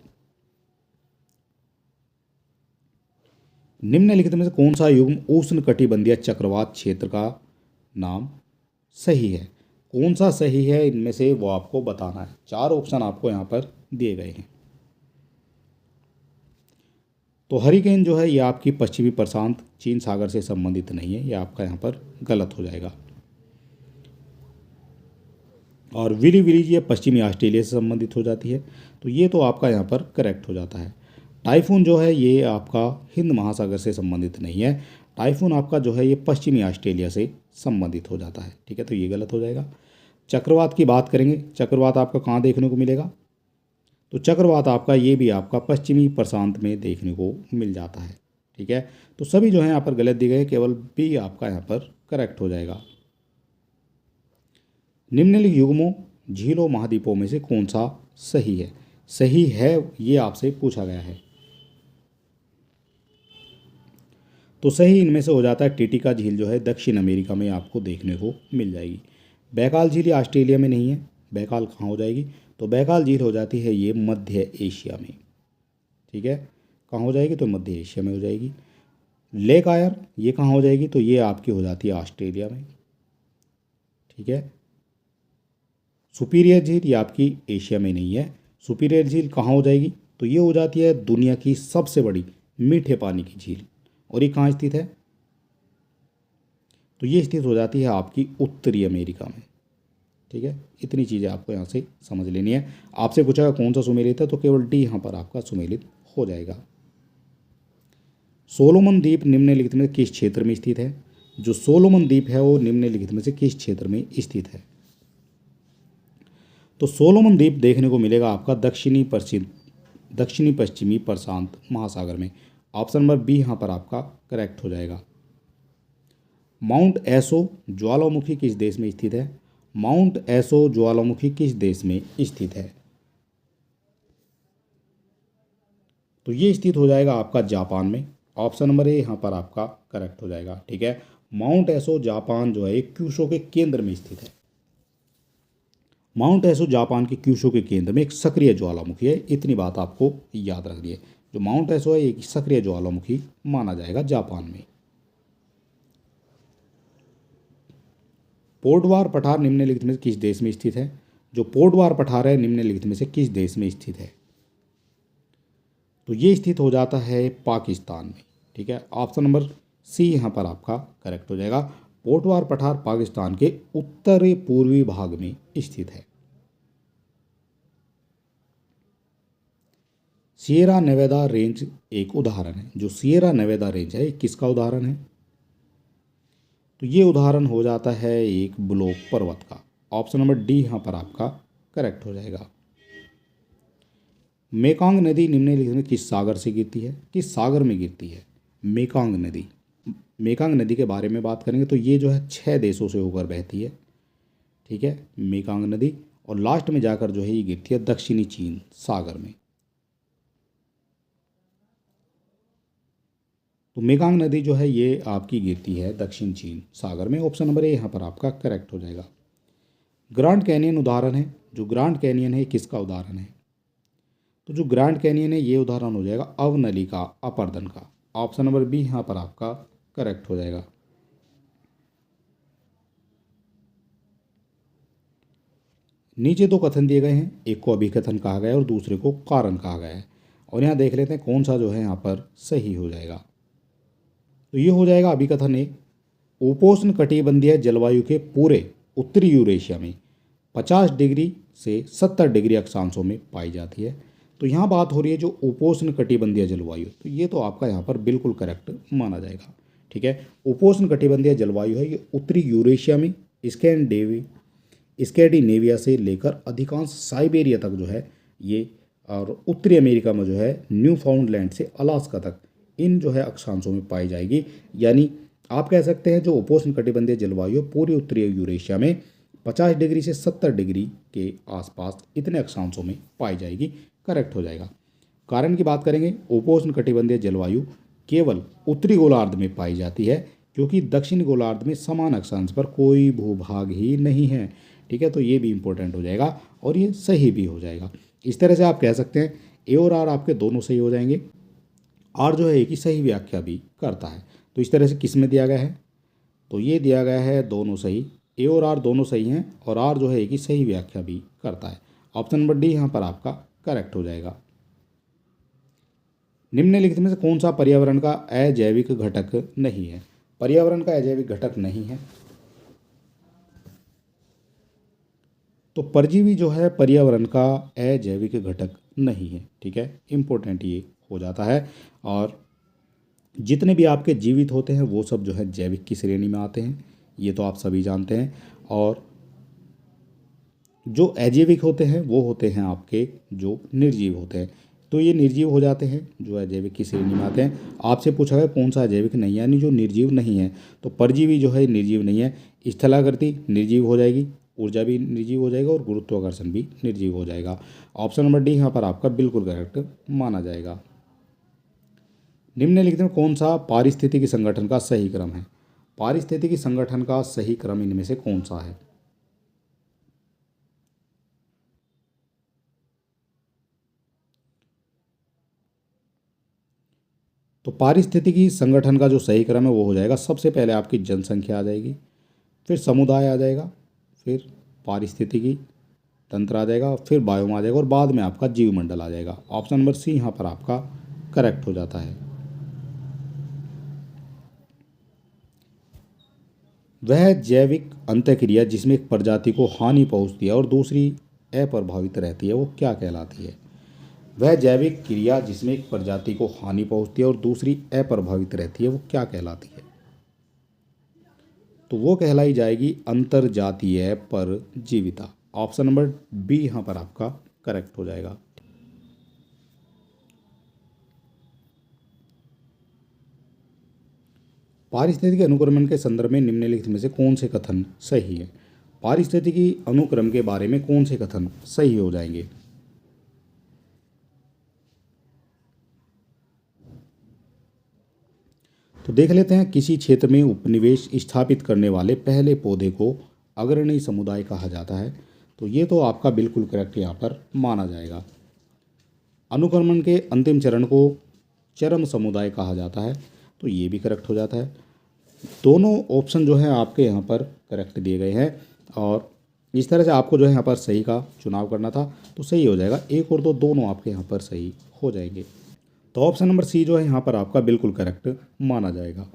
निम्नलिखित में से कौन सा युग्म उष्ण कटिबंधीय चक्रवात क्षेत्र का नाम सही है? कौन सा सही है इनमें से वो आपको बताना है। 4 ऑप्शन आपको यहाँ पर दिए गए हैं। तो हरिकेन जो है ये आपकी पश्चिमी प्रशांत चीन सागर से संबंधित नहीं है, ये आपका यहाँ पर गलत हो जाएगा। और विली विली ये पश्चिमी ऑस्ट्रेलिया से संबंधित हो जाती है, तो ये तो आपका यहाँ पर करेक्ट हो जाता है। टाइफून जो है ये आपका हिंद महासागर से संबंधित नहीं है, टाइफून आपका जो है ये पश्चिमी ऑस्ट्रेलिया से संबंधित हो जाता है। ठीक है, तो ये गलत हो जाएगा। चक्रवात की बात करेंगे, चक्रवात आपका कहाँ देखने को मिलेगा? तो चक्रवात आपका ये भी आपका पश्चिमी प्रशांत में देखने को मिल जाता है। ठीक है, तो सभी जो है यहाँ पर गलत दिए गए, केवल बी आपका यहाँ पर करेक्ट हो जाएगा। निम्नलिखित युग्मों झीलों महाद्वीपों में से कौन सा सही है? सही है ये आपसे पूछा गया है। तो सही इनमें से हो जाता है टिटिका झील जो है दक्षिण अमेरिका में आपको देखने को मिल जाएगी। बैकाल झील ऑस्ट्रेलिया में नहीं है, बैकाल कहाँ हो जाएगी? तो बैकाल झील हो जाती है ये मध्य एशिया में। ठीक है, कहाँ हो जाएगी? तो मध्य एशिया में हो जाएगी। लेक आयर ये कहाँ हो जाएगी? तो ये आपकी हो जाती है ऑस्ट्रेलिया में। ठीक है, सुपीरियर झील ये आपकी एशिया में नहीं है। सुपीरियर झील कहाँ हो जाएगी? तो ये हो जाती है दुनिया की सबसे बड़ी मीठे पानी की झील। और ये कहाँ स्थित है? तो ये स्थित हो जाती है आपकी उत्तरी अमेरिका में। ठीक है, इतनी चीज़ें आपको यहाँ से समझ लेनी है। आपसे पूछा कौन सा सुमेलित है, तो केवल डी यहाँ पर आपका सुमेलित हो जाएगा। सोलोमन द्वीप निम्नलिखित में किस क्षेत्र में स्थित है? जो सोलोमन द्वीप है वो निम्नलिखित में से किस क्षेत्र में स्थित है? तो सोलोमन द्वीप देखने को मिलेगा आपका दक्षिणी पश्चिमी प्रशांत महासागर में। ऑप्शन नंबर बी यहाँ पर आपका करेक्ट हो जाएगा। माउंट एसो ज्वालामुखी किस देश में स्थित है? माउंट एसो ज्वालामुखी किस देश में स्थित है? तो ये स्थित हो जाएगा आपका जापान में। ऑप्शन नंबर ए यहाँ पर आपका करेक्ट हो जाएगा। ठीक है, माउंट एसो जापान जो है क्यूशो के केंद्र में स्थित है। माउंट एसो जापान के क्यूशो के केंद्र में एक सक्रिय ज्वालामुखी है। इतनी बात आपको याद रखनी है। जो माउंट एसो है एक सक्रिय ज्वालामुखी माना जाएगा जापान में। पोर्टवार पठार निम्नलिखित में से किस देश में स्थित है? जो पोर्टवार पठार है निम्नलिखित में से किस देश में स्थित है? तो ये स्थित हो जाता है पाकिस्तान में। ठीक है, ऑप्शन नंबर सी यहाँ पर आपका करेक्ट हो जाएगा। पोर्टवार पठार पाकिस्तान के उत्तरी पूर्वी भाग में स्थित है। सिएरा नेवेदा रेंज एक उदाहरण है। जो सिएरा नेवेदा रेंज है किसका उदाहरण है? तो ये उदाहरण हो जाता है एक ब्लॉक पर्वत का। ऑप्शन नंबर डी यहाँ पर आपका करेक्ट हो जाएगा। मेकांग नदी निम्नलिखित में किस सागर से गिरती है? किस सागर में गिरती है मेकांग नदी? मेकांग नदी के बारे में बात करेंगे तो ये जो है 6 देशों से होकर बहती है। ठीक है, मेकांग नदी, और लास्ट में जाकर जो है ये गिरती है दक्षिणी चीन सागर में। तो मेकांग नदी जो है ये आपकी गिरती है दक्षिण चीन सागर में। ऑप्शन नंबर ए यहाँ पर आपका करेक्ट हो जाएगा। ग्रांड कैनियन उदाहरण है। जो ग्रांड कैनियन है किसका उदाहरण है? तो जो ग्रांड कैनियन है ये उदाहरण हो जाएगा अवनलिका अपर्दन का। ऑप्शन नंबर बी यहाँ पर आपका करेक्ट हो जाएगा। नीचे दो कथन दिए गए हैं, एक को अभिकथन कहा गया है और दूसरे को कारण कहा गया है। और यहाँ देख लेते हैं कौन सा जो है यहाँ पर सही हो जाएगा। तो ये हो जाएगा अभिकथन ए। उपोष्ण कटिबंधीय जलवायु के पूरे उत्तरी यूरेशिया में 50 डिग्री से 70 डिग्री अक्षांशों में पाई जाती है। तो यहाँ बात हो रही है जो उपोष्ण कटिबंधीय जलवायु, तो ये तो आपका यहाँ पर बिल्कुल करेक्ट माना जाएगा। ठीक है, उपोष्ण कटिबंधीय जलवायु है ये उत्तरी यूरेशिया में स्कैंडिनेविया से लेकर अधिकांश साइबेरिया तक जो है ये, और उत्तरी अमेरिका में जो है न्यू फाउंडलैंड से अलास्का तक इन जो है अक्षांशों में पाई जाएगी। यानी आप कह सकते हैं जो उपोष्ण कटिबंधीय जलवायु पूरी उत्तरी यूरेशिया में 50 डिग्री से 70 डिग्री के आसपास इतने अक्षांशों में पाई जाएगी। करेक्ट हो जाएगा। कारण की बात करेंगे, उपोष्ण कटिबंधीय जलवायु केवल उत्तरी गोलार्ध में पाई जाती है क्योंकि दक्षिणी गोलार्ध में समान अक्षांश पर कोई भूभाग ही नहीं है। ठीक है, तो ये भी इंपॉर्टेंट हो जाएगा और ये सही भी हो जाएगा। इस तरह से आप कह सकते हैं ए और आर आपके दोनों सही हो जाएंगे। आर जो है एक ही सही व्याख्या भी करता है। तो इस तरह से किस में दिया गया है? तो ये दिया गया है दोनों सही, ए और आर दोनों सही हैं और आर जो है एक ही सही व्याख्या भी करता है। ऑप्शन नंबर डी यहाँ पर आपका करेक्ट हो जाएगा। निम्नलिखित में से कौन सा पर्यावरण का अजैविक घटक नहीं है? पर्यावरण का अजैविक घटक नहीं है तो परजीवी जो है पर्यावरण का अजैविक घटक नहीं है। ठीक है, इंपॉर्टेंट ये हो जाता है। और जितने भी आपके जीवित होते हैं वो सब जो है जैविक की श्रेणी में आते हैं, ये तो आप सभी जानते हैं। और जो अजैविक होते हैं वो होते हैं आपके जो निर्जीव होते हैं, तो ये निर्जीव हो जाते हैं जो अजैविक की श्रेणी में आते हैं। आपसे पूछा गया कौन सा अजैविक नहीं है, यानी जो निर्जीव नहीं है। तो परजीवी जो है निर्जीव नहीं है, स्थलाकृति निर्जीव हो जाएगी, ऊर्जा भी निर्जीव हो जाएगा और गुरुत्वाकर्षण भी निर्जीव हो जाएगा। ऑप्शन नंबर डी यहाँ पर आपका बिल्कुल करेक्ट माना जाएगा। निम्नलिखित में कौन सा पारिस्थितिकी संगठन का सही क्रम है? पारिस्थितिकी संगठन का सही क्रम इनमें से कौन सा है? तो पारिस्थितिकी संगठन का जो सही क्रम है वो हो जाएगा, सबसे पहले आपकी जनसंख्या आ जाएगी, फिर समुदाय आ जाएगा, फिर पारिस्थितिकी तंत्र आ जाएगा, फिर बायोम आ जाएगा और बाद में आपका जीवमंडल आ जाएगा। ऑप्शन नंबर सी यहाँ पर आपका करेक्ट हो जाता है। वह जैविक अंतःक्रिया जिसमें एक प्रजाति को हानि पहुंचती है और दूसरी अप्रभावित रहती है वो क्या कहलाती है? वह जैविक क्रिया जिसमें एक प्रजाति को हानि पहुंचती है और दूसरी अप्रभावित रहती है वो क्या कहलाती है? तो वो कहलाई जाएगी अंतरजातीय परजीविता। ऑप्शन नंबर बी यहाँ पर आपका करेक्ट हो जाएगा। पारिस्थितिकी अनुक्रमण के संदर्भ में निम्नलिखित में से कौन से कथन सही है? पारिस्थितिकी अनुक्रम के बारे में कौन से कथन सही हो जाएंगे? तो देख लेते हैं। किसी क्षेत्र में उपनिवेश स्थापित करने वाले पहले पौधे को अग्रणी समुदाय कहा जाता है। तो ये तो आपका बिल्कुल करेक्ट यहाँ पर माना जाएगा। अनुक्रमण के अंतिम चरण को चरम समुदाय कहा जाता है। तो ये भी करेक्ट हो जाता है। दोनों ऑप्शन जो है आपके यहाँ पर करेक्ट दिए गए हैं और इस तरह से आपको जो है यहाँ पर सही का चुनाव करना था तो सही हो जाएगा। एक और दो दोनों आपके यहाँ पर सही हो जाएंगे। तो ऑप्शन नंबर सी जो है यहाँ पर आपका बिल्कुल करेक्ट माना जाएगा।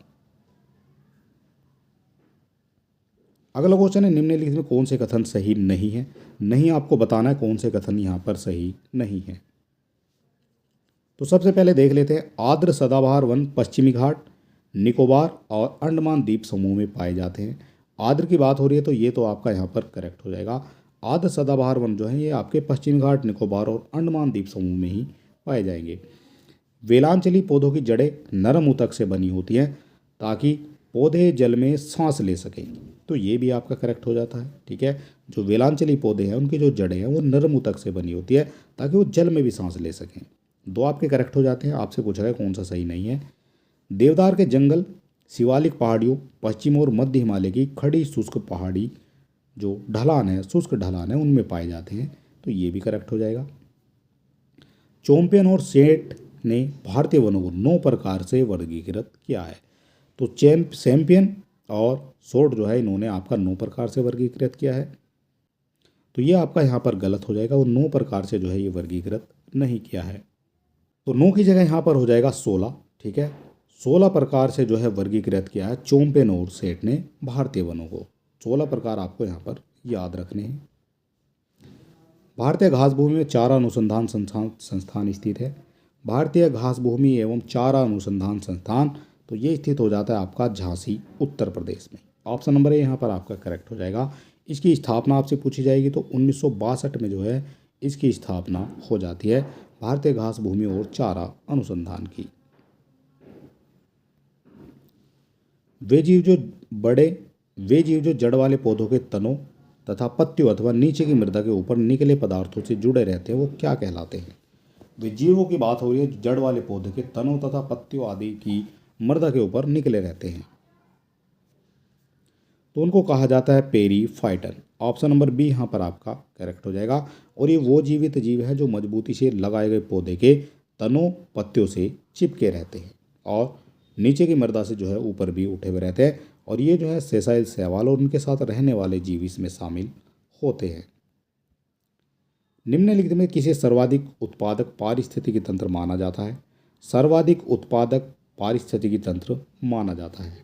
अगला क्वेश्चन है, निम्नलिखित में कौन से कथन सही नहीं है? नहीं आपको बताना है कौन से कथन यहाँ पर सही नहीं है। तो सबसे पहले देख लेते हैं। आर्द्र सदाबहार वन पश्चिमी घाट, निकोबार और अंडमान द्वीप समूह में पाए जाते हैं। आर्द्र की बात हो रही है तो ये तो आपका यहाँ पर करेक्ट हो जाएगा। आर्द्र सदाबहार वन जो है ये आपके पश्चिमी घाट, निकोबार और अंडमान द्वीप समूह में ही पाए जाएंगे। वेलांचली पौधों की जड़ें नरम ऊतक से बनी होती हैं ताकि पौधे जल में सांस ले सकें। तो ये भी आपका करेक्ट हो जाता है। ठीक है, जो वेलांचली पौधे हैं उनकी जो जड़ें हैं वो नरम ऊतक से बनी होती है ताकि वो जल में भी सांस ले सकें। दो आपके करेक्ट हो जाते हैं। आपसे पूछा गया कौन सा सही नहीं है। देवदार के जंगल शिवालिक पहाड़ियों, पश्चिम और मध्य हिमालय की खड़ी शुष्क पहाड़ी जो ढलान है, शुष्क ढलान है, उनमें पाए जाते हैं। तो ये भी करेक्ट हो जाएगा। चौंपियन और सेठ ने भारतीय वनों को 9 प्रकार से वर्गीकृत किया है। तो चैंपियन और सोट जो है इन्होंने आपका 9 प्रकार से वर्गीकृत किया है। तो ये आपका यहाँ पर गलत हो जाएगा। वो 9 प्रकार से जो है ये वर्गीकृत नहीं किया है। तो 9 की जगह यहाँ पर हो जाएगा 16। ठीक है, 16 प्रकार से जो है वर्गीकृत किया है चौंपियन और सेठ ने भारतीय वनों को। 16 प्रकार आपको यहाँ पर याद रखने हैं। भारतीय घास भूमि में चारा अनुसंधान संस्थान स्थित है। भारतीय घास भूमि एवं चारा अनुसंधान संस्थान, तो ये स्थित हो जाता है आपका झांसी, उत्तर प्रदेश में। ऑप्शन नंबर ए यहाँ पर आपका करेक्ट हो जाएगा। इसकी स्थापना आपसे पूछी जाएगी तो 1962 में जो है इसकी स्थापना हो जाती है, भारतीय घास भूमि और चारा अनुसंधान की। वे जीव जो जड़ वाले पौधों के तनों तथा पत्तियों अथवा नीचे की मृदा के ऊपर निकले पदार्थों से जुड़े रहते हैं वो क्या कहलाते हैं? वे जीवों की बात हो रही है जड़ वाले पौधे के तनों तथा पत्तियों आदि की मृदा के ऊपर निकले रहते हैं तो उनको कहा जाता है पेरीफाइटन। ऑप्शन नंबर बी यहाँ पर आपका करेक्ट हो जाएगा। और ये वो जीवित जीव है जो मजबूती से लगाए गए पौधे के तनों पत्तियों से चिपके रहते हैं और नीचे की मृदा से जो है ऊपर भी उठे हुए रहते हैं। और ये जो है सेसाइल, शैवाल और उनके साथ रहने वाले जीव इसमें शामिल होते हैं। निम्नलिखित में किसे सर्वाधिक उत्पादक पारिस्थितिकी तंत्र माना जाता है? सर्वाधिक उत्पादक पारिस्थितिकी तंत्र माना जाता है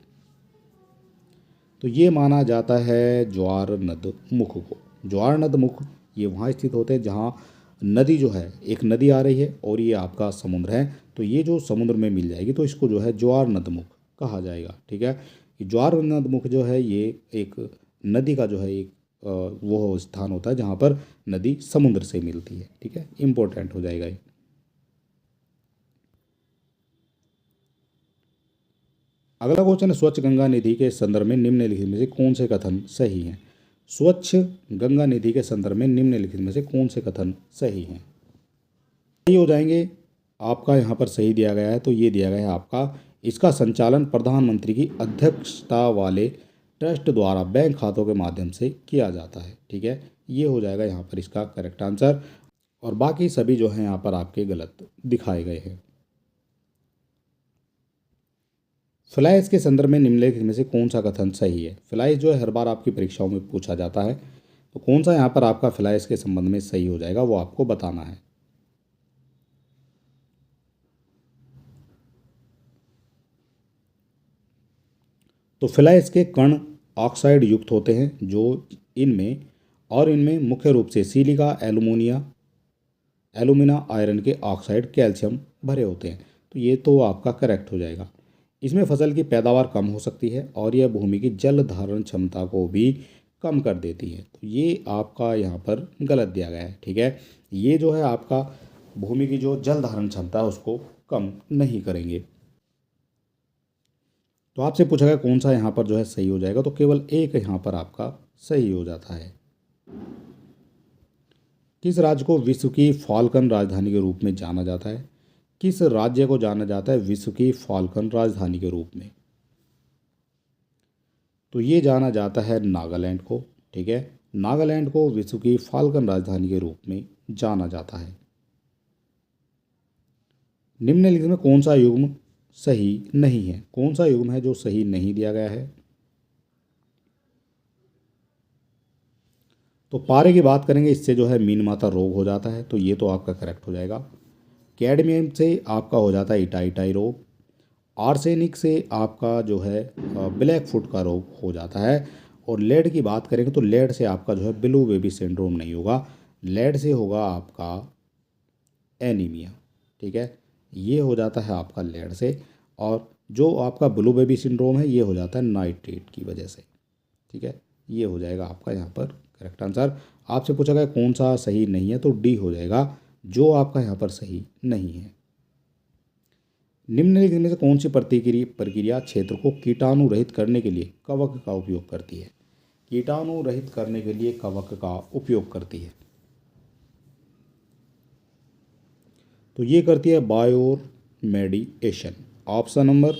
तो ये माना जाता है ज्वार नद मुख को। ज्वार नद मुख ये वहाँ स्थित होते हैं जहाँ नदी जो है, एक नदी आ रही है और ये आपका समुद्र है। तो ये जो समुद्र में मिल जाएगी तो इसको जो है ज्वार नद मुख कहा जाएगा। ठीक है, ज्वार नद मुख जो है ये एक नदी का जो है एक वो स्थान होता है जहाँ पर नदी समुद्र से मिलती है। ठीक है, इम्पोर्टेंट हो जाएगा ये। अगला क्वेश्चन है, स्वच्छ गंगा निधि के संदर्भ में निम्नलिखित में से कौन से कथन सही हैं? स्वच्छ गंगा निधि के संदर्भ में निम्नलिखित में से कौन से कथन सही हैं? सही हो जाएंगे। आपका यहाँ पर सही दिया गया है तो ये दिया गया है आपका, इसका संचालन प्रधानमंत्री की अध्यक्षता वाले ट्रस्ट द्वारा बैंक खातों के माध्यम से किया जाता है। ठीक है, ये हो जाएगा यहाँ पर इसका करेक्ट आंसर। और बाकी सभी जो हैं यहाँ पर आपके गलत दिखाए गए हैं। फ्लाइज के संदर्भ में निम्नलिखित में से कौन सा कथन सही है? फ्लाइज जो है हर बार आपकी परीक्षाओं में पूछा जाता है, तो कौन सा यहाँ पर आपका फ्लाइज के संबंध में सही हो जाएगा वो आपको बताना है। तो फ्लाइज के कण ऑक्साइड युक्त होते हैं जो इनमें मुख्य रूप से सिलिका, एल्यूमिना, आयरन के ऑक्साइड, कैल्शियम भरे होते हैं। तो ये तो आपका करेक्ट हो जाएगा। इसमें फसल की पैदावार कम हो सकती है और यह भूमि की जल धारण क्षमता को भी कम कर देती है। तो ये आपका यहाँ पर गलत दिया गया है। ठीक है, ये जो है आपका भूमि की जो जल धारण क्षमता है उसको कम नहीं करेंगे। तो आपसे पूछा गया कौन सा यहाँ पर जो है सही हो जाएगा, तो केवल एक यहाँ पर आपका सही हो जाता है। किस राज्य को विश्व की फाल्कन राजधानी के रूप में जाना जाता है? किस राज्य को जाना जाता है विश्व की फाल्कन राजधानी के रूप में? तो ये जाना जाता है नागालैंड को। ठीक है, नागालैंड को विश्व की फाल्कन राजधानी के रूप में जाना जाता है। निम्नलिखित में कौन सा युग्म सही नहीं है? कौन सा युग्म है जो सही नहीं दिया गया है? तो पारे की बात करेंगे, इससे जो है मीनमाता रोग हो जाता है, तो ये तो आपका करेक्ट हो जाएगा। कैडमियम से आपका हो जाता है इटाइटाई रोग। आर्सेनिक से आपका जो है ब्लैक फुट का रोग हो जाता है। और लेड की बात करेंगे तो लेड से आपका जो है ब्लू बेबी सिंड्रोम नहीं होगा, लेड से होगा आपका एनीमिया। ठीक है, ये हो जाता है आपका लेड से। और जो आपका ब्लू बेबी सिंड्रोम है ये हो जाता है नाइट्रेट की वजह से। ठीक है, ये हो जाएगा आपका यहाँ पर करेक्ट आंसर। आपसे पूछा गया कौन सा सही नहीं है, तो डी हो जाएगा जो आपका यहाँ पर सही नहीं है। निम्नलिखित में से कौन सी प्रक्रिया क्षेत्र को कीटाणु रहित करने के लिए कवक का उपयोग करती है? कीटाणु रहित करने के लिए कवक का उपयोग करती है, तो ये करती है बायोमेडिएशन। ऑप्शन नंबर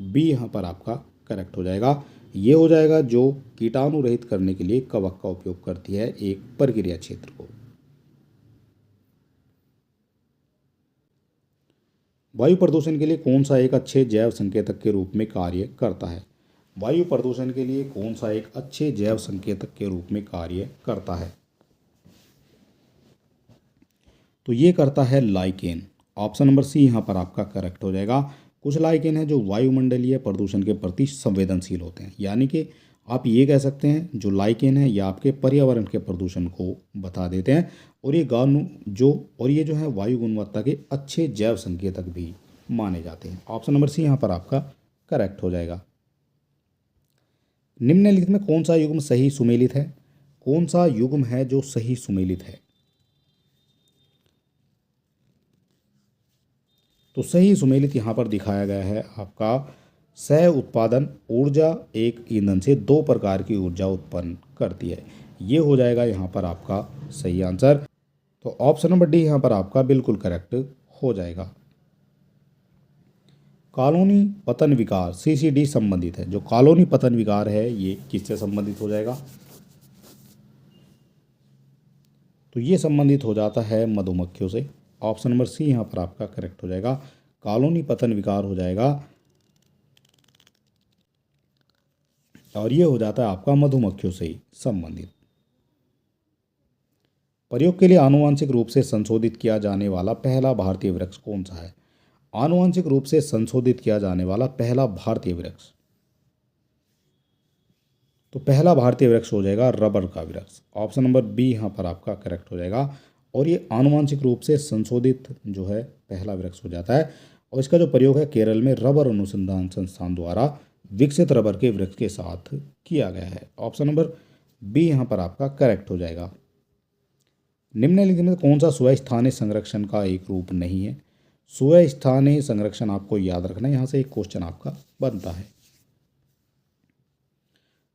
बी यहाँ पर आपका करेक्ट हो जाएगा। ये हो जाएगा जो कीटाणु रहित करने के लिए कवक का उपयोग करती है एक प्रक्रिया क्षेत्र को। वायु प्रदूषण के लिए कौन सा एक अच्छे जैव संकेतक के रूप में कार्य करता है? वायु प्रदूषण के लिए कौन सा एक अच्छे जैव संकेतक के रूप में कार्य करता है? तो ये करता है लाइकेन। ऑप्शन नंबर सी यहाँ पर आपका करेक्ट हो जाएगा। कुछ लाइकेन है जो वायुमंडलीय प्रदूषण के प्रति संवेदनशील होते हैं, यानी कि आप ये कह सकते हैं जो लाइकेन है ये आपके पर्यावरण के प्रदूषण को बता देते हैं। और ये जो है वायु गुणवत्ता के अच्छे जैव संकेतक भी माने जाते हैं। ऑप्शन नंबर सी यहाँ पर आपका करेक्ट हो जाएगा। निम्नलिखित में कौन सा युग्म सही सुमेलित है? कौन सा युग्म है जो सही सुमेलित है? तो सही सुमेलित यहाँ पर दिखाया गया है आपका सह उत्पादन ऊर्जा एक ईंधन से दो प्रकार की ऊर्जा उत्पन्न करती है। ये हो जाएगा यहाँ पर आपका सही आंसर। तो ऑप्शन नंबर डी यहाँ पर आपका बिल्कुल करेक्ट हो जाएगा। कॉलोनी पतन विकार सीसीडी संबंधित है। जो कॉलोनी पतन विकार है ये किससे संबंधित हो जाएगा? तो ये संबंधित हो जाता है मधुमक्खियों से। ऑप्शन नंबर सी यहाँ पर आपका करेक्ट हो जाएगा। कॉलोनी पतन विकार हो जाएगा और ये हो जाता है आपका मधुमक्खियों से ही संबंधित। प्रयोग के लिए आनुवांशिक रूप से संशोधित किया जाने वाला पहला भारतीय वृक्ष कौन सा है? आनुवांशिक रूप से संशोधित किया जाने वाला पहला भारतीय वृक्ष, तो पहला भारतीय वृक्ष हो जाएगा रबर का वृक्ष। ऑप्शन नंबर बी यहाँ पर आपका करेक्ट हो जाएगा। और ये आनुवांशिक रूप से संशोधित जो है पहला वृक्ष हो जाता है। और इसका जो प्रयोग है केरल में रबर अनुसंधान संस्थान द्वारा विकसित रबर के वृक्ष के साथ किया गया है। ऑप्शन नंबर बी यहाँ पर आपका करेक्ट हो जाएगा। निम्नलिखित में कौन सा स्वस्थानीय संरक्षण का एक रूप नहीं है? स्वस्थानीय संरक्षण आपको याद रखना है, यहाँ से एक क्वेश्चन आपका बनता है।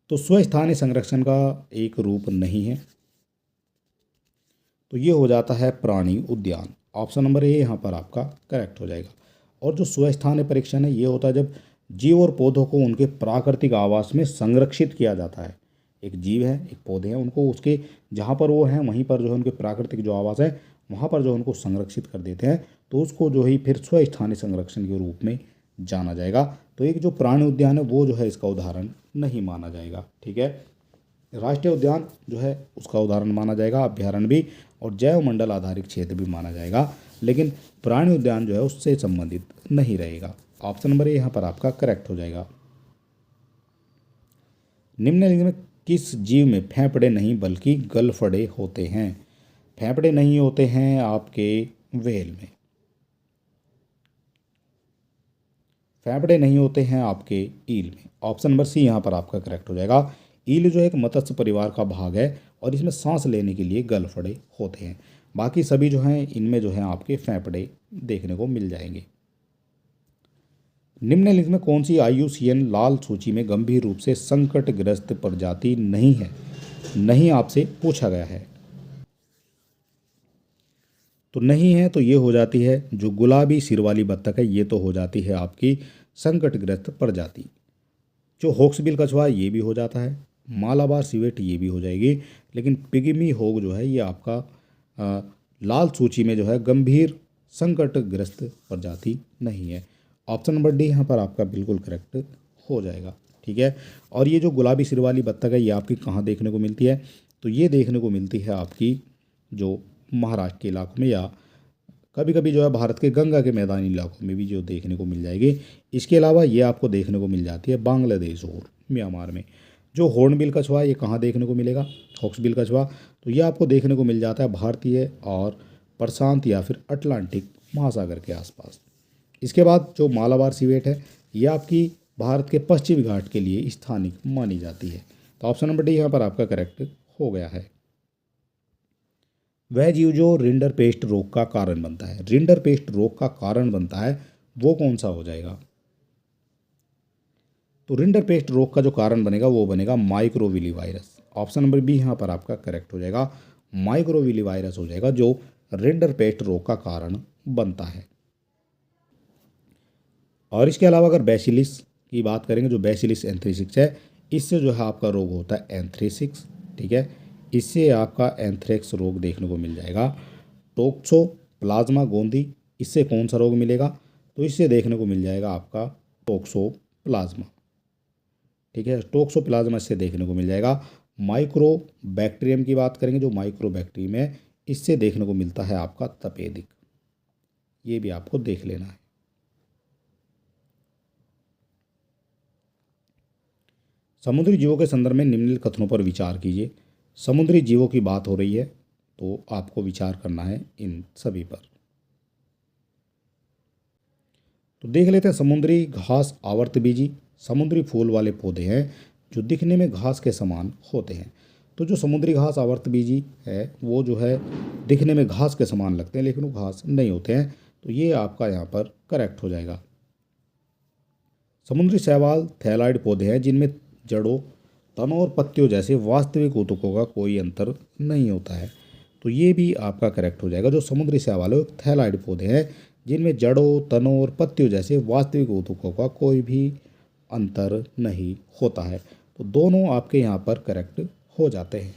तो स्वस्थानीय संरक्षण का एक रूप नहीं है, तो ये हो जाता है प्राणी उद्यान। ऑप्शन नंबर ए यहाँ पर आपका करेक्ट हो जाएगा। और जो स्वस्थानीय परीक्षण है ये होता है जब जीव और पौधों को उनके प्राकृतिक आवास में संरक्षित किया जाता है। एक जीव है, एक पौधे हैं, उनको उसके जहाँ पर वो हैं वहीं पर जो है उनके प्राकृतिक जो आवास है वहाँ पर जो उनको संरक्षित कर देते हैं, तो उसको जो है फिर स्वस्थानीय संरक्षण के रूप में जाना जाएगा। तो एक जो प्राणी उद्यान है वो जो है इसका उदाहरण नहीं माना जाएगा। ठीक है, राष्ट्रीय उद्यान जो है उसका उदाहरण माना जाएगा, अभ्यारण्य भी, और जैव मंडल आधारित क्षेत्र भी माना जाएगा, लेकिन प्राणी उद्यान जो है उससे संबंधित नहीं रहेगा। ऑप्शन नंबर ए यहाँ पर आपका करेक्ट हो जाएगा। निम्नलिखित में किस जीव में फेफड़े नहीं बल्कि गलफड़े होते हैं? फेफड़े नहीं होते हैं आपके व्हेल में, फेफड़े नहीं होते हैं आपके ईल में। ऑप्शन नंबर सी यहाँ पर आपका करेक्ट हो जाएगा। ईल जो है एक मत्स्य परिवार का भाग है और इसमें सांस लेने के लिए गलफड़े होते हैं। बाकी सभी जो हैं इनमें जो है आपके फेफड़े देखने को मिल जाएंगे। निम्नलिखित में कौन सी IUCN लाल सूची में गंभीर रूप से संकटग्रस्त प्रजाति नहीं है? नहीं आपसे पूछा गया है, तो नहीं है तो ये हो जाती है जो गुलाबी सिर वाली बत्तख है, ये तो हो जाती है आपकी संकटग्रस्त प्रजाति। जो हॉक्सबिल कछुआ ये भी हो जाता है, मालाबार सिवेट ये भी हो जाएगी, लेकिन पिग्मी होग जो है ये आपका लाल सूची में जो है गंभीर संकटग्रस्त प्रजाति नहीं है। ऑप्शन नंबर डी यहाँ पर आपका बिल्कुल करेक्ट हो जाएगा। ठीक है, और ये जो गुलाबी सिर वाली बत्तख है ये आपकी कहाँ देखने को मिलती है? तो ये देखने को मिलती है आपकी जो महाराष्ट्र के इलाकों में, या कभी कभी जो है भारत के गंगा के मैदानी इलाकों में भी जो देखने को मिल जाएगी। इसके अलावा ये आपको देखने को मिल जाती है बांग्लादेश और म्यांमार में। जो हॉर्नबिल कछुआ ये कहाँ देखने को मिलेगा? हॉक्सबिल कछुआ, तो ये आपको देखने को मिल जाता है भारतीय और प्रशांत या फिर अटलांटिक महासागर के आसपास। इसके बाद जो मालाबार सिवेट है ये आपकी भारत के पश्चिमी घाट के लिए स्थानिक मानी जाती है। तो ऑप्शन नंबर डी यहाँ पर आपका करेक्ट हो गया है। वह जीव जो रिंडरपेस्ट रोग का कारण बनता है, रिंडरपेस्ट रोग का कारण बनता है वो कौन सा हो जाएगा? तो रिंडरपेस्ट रोग का जो कारण बनेगा वो बनेगा microvilli virus. Option number B यहाँ पर आपका करेक्ट हो जाएगा, माइक्रोविली वायरस हो जाएगा जो रिंडरपेस्ट रोग का कारण बनता है। और इसके अलावा अगर बैसिलिस की बात करेंगे, जो बैसिलिस एंथ्रेसिस है, इससे जो है आपका रोग होता है एंथ्रेसिस। ठीक है, इससे आपका एंथ्रेक्स रोग देखने को मिल जाएगा। टोक्सोप्लाज्मा गोंदी, इससे कौन सा रोग मिलेगा? तो इससे देखने को मिल जाएगा आपका टोक्सोप्लाज्मा। ठीक है, टोक्सोप्लाज्मा इससे देखने को मिल जाएगा। माइक्रोबैक्टीरियम की बात करेंगे, जो माइक्रोबैक्टीरियम है इससे देखने को मिलता है आपका तपेदिक, ये भी आपको देख लेना है। समुद्री जीवों के संदर्भ में निम्नलिखित कथनों पर विचार कीजिए। समुद्री जीवों की बात हो रही है तो आपको विचार करना है इन सभी पर। तो देख लेते हैं, समुद्री घास आवर्तबीजी समुद्री फूल वाले पौधे हैं जो दिखने में घास के समान होते हैं। तो जो समुद्री घास आवर्तबीजी है वो जो है दिखने में घास के समान लगते हैं लेकिन वो घास नहीं होते हैं, तो ये आपका यहाँ पर करेक्ट हो जाएगा। समुद्री शैवाल थैलाइड पौधे हैं जिनमें जड़ों, तनों और पत्तियों जैसे वास्तविक ऊतकों का कोई अंतर नहीं होता है, तो ये भी आपका करेक्ट हो जाएगा। जो समुद्री शैवाल है थैलाइड पौधे हैं जिनमें जड़ों, तनों और पत्तियों जैसे वास्तविक ऊतकों का कोई भी अंतर नहीं होता है, तो दोनों आपके यहाँ पर करेक्ट हो जाते हैं।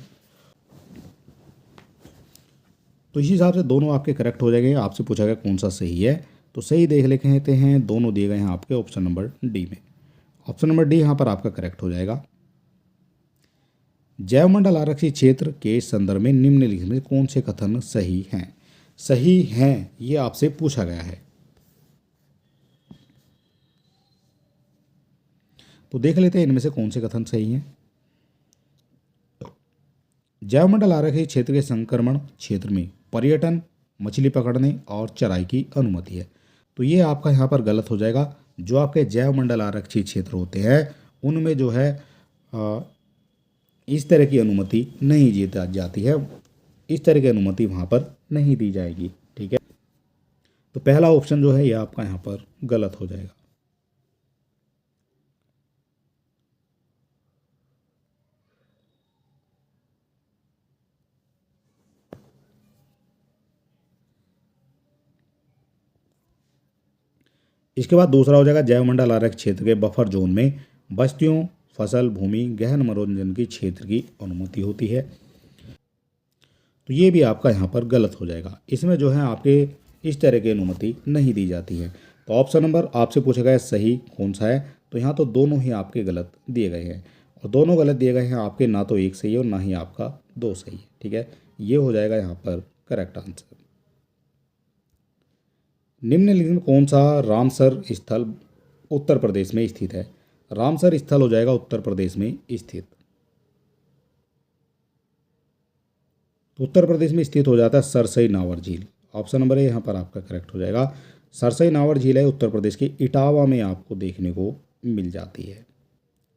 तो इसी हिसाब से दोनों आपके करेक्ट हो जाएंगे। आपसे पूछा गया कौन सा सही है, तो सही देख लेते हैं, दोनों दिए गए हैं आपके ऑप्शन नंबर डी में। ऑप्शन नंबर डी यहाँ पर आपका करेक्ट हो जाएगा। जैवमंडल आरक्षित क्षेत्र के संदर्भ में निम्नलिखित में कौन से कथन सही हैं? सही हैं ये आपसे पूछा गया है, तो देख लेते हैं इनमें से कौन से कथन सही हैं। जैवमंडल आरक्षित क्षेत्र के संक्रमण क्षेत्र में पर्यटन, मछली पकड़ने और चराई की अनुमति है, तो ये आपका यहाँ पर गलत हो जाएगा। जो आपके जैवमंडल आरक्षित क्षेत्र होते हैं उनमें जो है इस तरह की अनुमति नहीं दी जाती है, इस तरह की अनुमति वहाँ पर नहीं दी जाएगी। ठीक है, तो पहला ऑप्शन जो है ये आपका यहाँ पर गलत हो जाएगा। इसके बाद दूसरा हो जाएगा, जैवमंडल आरक्षित क्षेत्र के बफर जोन में बस्तियों, फसल, भूमि, गहन मनोरंजन की क्षेत्र की अनुमति होती है, तो ये भी आपका यहाँ पर गलत हो जाएगा। इसमें जो है आपके इस तरह की अनुमति नहीं दी जाती है। तो ऑप्शन नंबर आपसे पूछा गया सही कौन सा है, तो यहाँ तो दोनों ही आपके गलत दिए गए हैं, और दोनों गलत दिए गए हैं आपके, ना तो एक सही है और ना ही आपका दो सही है। ठीक है, ये हो जाएगा यहाँ पर करेक्ट आंसर। निम्नलिखित में कौन सा रामसर स्थल उत्तर प्रदेश में स्थित है? रामसर स्थल हो जाएगा उत्तर प्रदेश में स्थित। तो उत्तर प्रदेश में स्थित हो जाता है सरसई नावर झील। ऑप्शन नंबर ए यहाँ पर आपका करेक्ट हो जाएगा। सरसई नावर झील है उत्तर प्रदेश के इटावा में आपको देखने को मिल जाती है।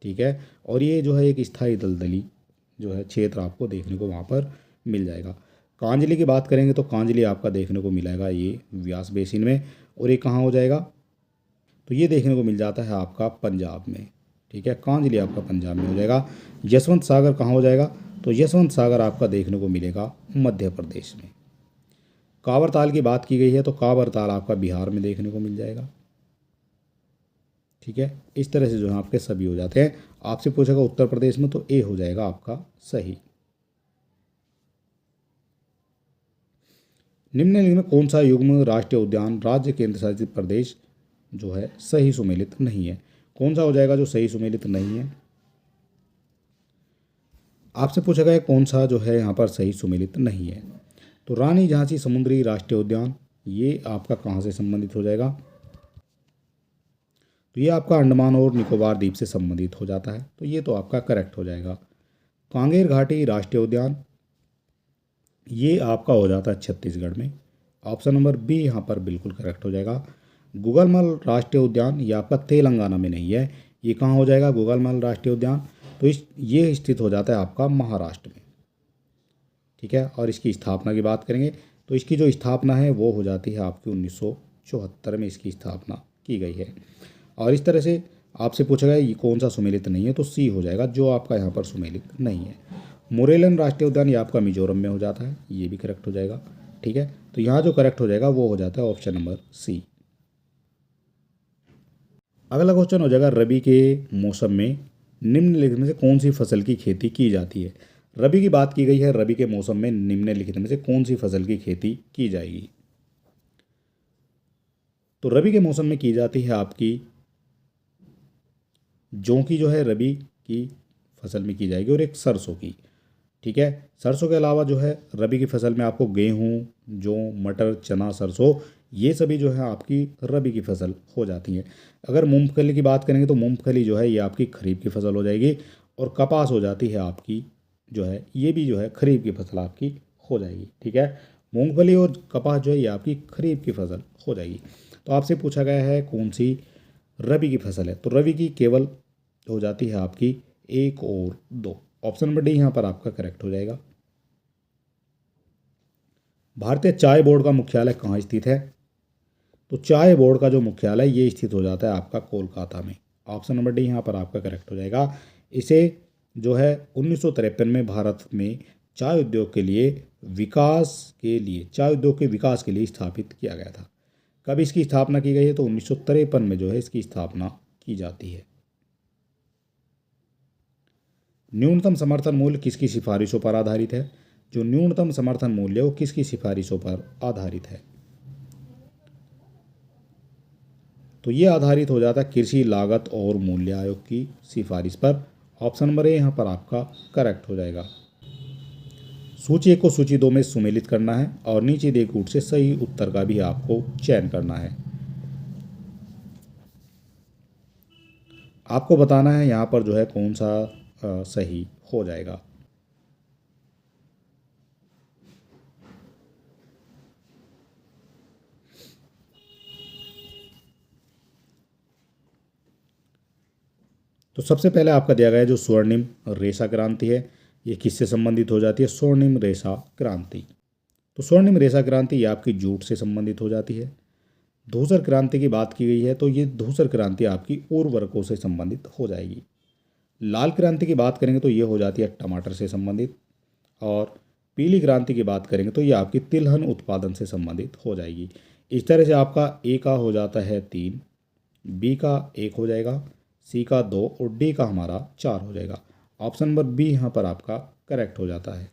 ठीक है, और ये जो है एक स्थायी दलदली जो है क्षेत्र आपको देखने को वहाँ पर मिल जाएगा। कांजली की बात करेंगे तो कांजली आपका देखने को मिलेगा ये व्यास बेसिन में, और ये कहाँ हो जाएगा, तो ये देखने को मिल जाता है आपका पंजाब में। ठीक है, कांजली आपका पंजाब में हो जाएगा। यशवंत सागर कहाँ हो जाएगा, तो यशवंत सागर आपका देखने को मिलेगा मध्य प्रदेश में। कांवर ताल की बात की गई है तो कांवर ताल आपका बिहार में देखने को मिल जाएगा। ठीक है, इस तरह से जो है आपके सभी हो जाते हैं। आपसे पूछेगा उत्तर प्रदेश में तो ए हो जाएगा आपका सही। निम्नलिखित में कौन सा युग्म राष्ट्रीय उद्यान राज्य केंद्र शासित प्रदेश जो है सही सुमेलित नहीं है? कौन सा हो जाएगा जो सही सुमेलित नहीं है? आपसे पूछा गया कौन सा जो है यहाँ पर सही सुमेलित नहीं है, तो रानी झांसी समुद्री राष्ट्रीय उद्यान ये आपका कहाँ से संबंधित हो जाएगा, तो ये आपका अंडमान और निकोबार द्वीप से संबंधित हो जाता है, तो ये तो आपका करेक्ट हो जाएगा। कांगेर घाटी राष्ट्रीय उद्यान ये आपका हो जाता है छत्तीसगढ़ में। ऑप्शन नंबर बी यहाँ पर बिल्कुल करेक्ट हो जाएगा। गुगलमल राष्ट्रीय उद्यान ये आपका तेलंगाना में नहीं है, ये कहाँ हो जाएगा गुगलमल राष्ट्रीय उद्यान, तो ये स्थित हो जाता है आपका महाराष्ट्र में। ठीक है, और इसकी स्थापना की बात करेंगे तो इसकी जो स्थापना है वो हो जाती है आपकी 1974 में इसकी स्थापना की गई है। और इस तरह से आपसे पूछा गया ये कौन सा सुमेलित नहीं है, तो सी हो जाएगा जो आपका यहाँ पर सुमेलित नहीं है। मोरेलन राष्ट्रीय उद्यान ये आपका मिजोरम में हो जाता है, ये भी करेक्ट हो जाएगा। ठीक है, तो यहाँ जो करेक्ट हो जाएगा वो हो जाता है ऑप्शन नंबर सी। अगला क्वेश्चन हो जाएगा रबी के मौसम में निम्नलिखित में से कौन सी फसल की खेती की जाती है? रबी की बात की गई है, रबी के मौसम में निम्नलिखित में से कौन सी फसल की खेती की जाएगी? तो रबी के मौसम में की जाती है आपकी जौ की जो है रबी की फसल में की जाएगी, और एक सरसों की। ठीक है, सरसों के अलावा जो है रबी की फसल में आपको गेहूँ, जौ, मटर, चना, सरसों ये सभी जो है आपकी रबी की फसल हो जाती हैं। अगर मूंगफली की बात करेंगे तो मूंगफली जो है ये आपकी खरीफ की फसल हो जाएगी, और कपास हो जाती है आपकी जो है ये भी जो है खरीफ की फसल आपकी हो जाएगी। ठीक है, मूंगफली और कपास जो है ये आपकी खरीफ की फसल हो जाएगी। तो आपसे पूछा गया है कौन सी रबी की फसल है, तो रबी की केवल हो जाती है आपकी एक और दो। ऑप्शन नंबर डी यहाँ पर आपका करेक्ट हो जाएगा। भारतीय चाय बोर्ड का मुख्यालय कहाँ स्थित है? तो चाय बोर्ड का जो मुख्यालय ये स्थित हो जाता है आपका कोलकाता में। ऑप्शन नंबर डी यहाँ पर आपका करेक्ट हो जाएगा। इसे जो है 1953 में भारत में चाय उद्योग के लिए चाय उद्योग के विकास के लिए स्थापित किया गया था। कब इसकी स्थापना की गई है? तो 1953 में जो है इसकी स्थापना की जाती है। न्यूनतम समर्थन मूल्य किसकी सिफारिशों पर आधारित है? जो न्यूनतम समर्थन मूल्य वो किसकी सिफारिशों पर आधारित है? तो ये आधारित हो जाता है कृषि लागत और मूल्य आयोग की सिफारिश पर। ऑप्शन नंबर ए यहाँ पर आपका करेक्ट हो जाएगा। सूची 1 को सूची 2 में सुमेलित करना है, और नीचे दिए कूट से सही उत्तर का भी आपको चयन करना है। आपको बताना है यहाँ पर जो है कौन सा सही हो जाएगा। तो सबसे पहले आपका दिया गया जो स्वर्णिम रेशा क्रांति है ये किससे संबंधित हो जाती है? स्वर्णिम रेशा क्रांति। तो स्वर्णिम रेशा क्रांति ये आपकी जूट से संबंधित हो जाती है। धूसर क्रांति की बात की गई है तो ये धूसर क्रांति आपकी उर्वरकों से संबंधित हो जाएगी। लाल क्रांति की बात करेंगे तो ये हो जाती है टमाटर से संबंधित, और पीली क्रांति की बात करेंगे तो ये आपकी तिलहन उत्पादन से संबंधित हो जाएगी। इस तरह से आपका ए का हो जाता है 3, बी का 1 हो जाएगा, सी का 2 और डी का हमारा 4 हो जाएगा। ऑप्शन नंबर बी यहाँ पर आपका करेक्ट हो जाता है।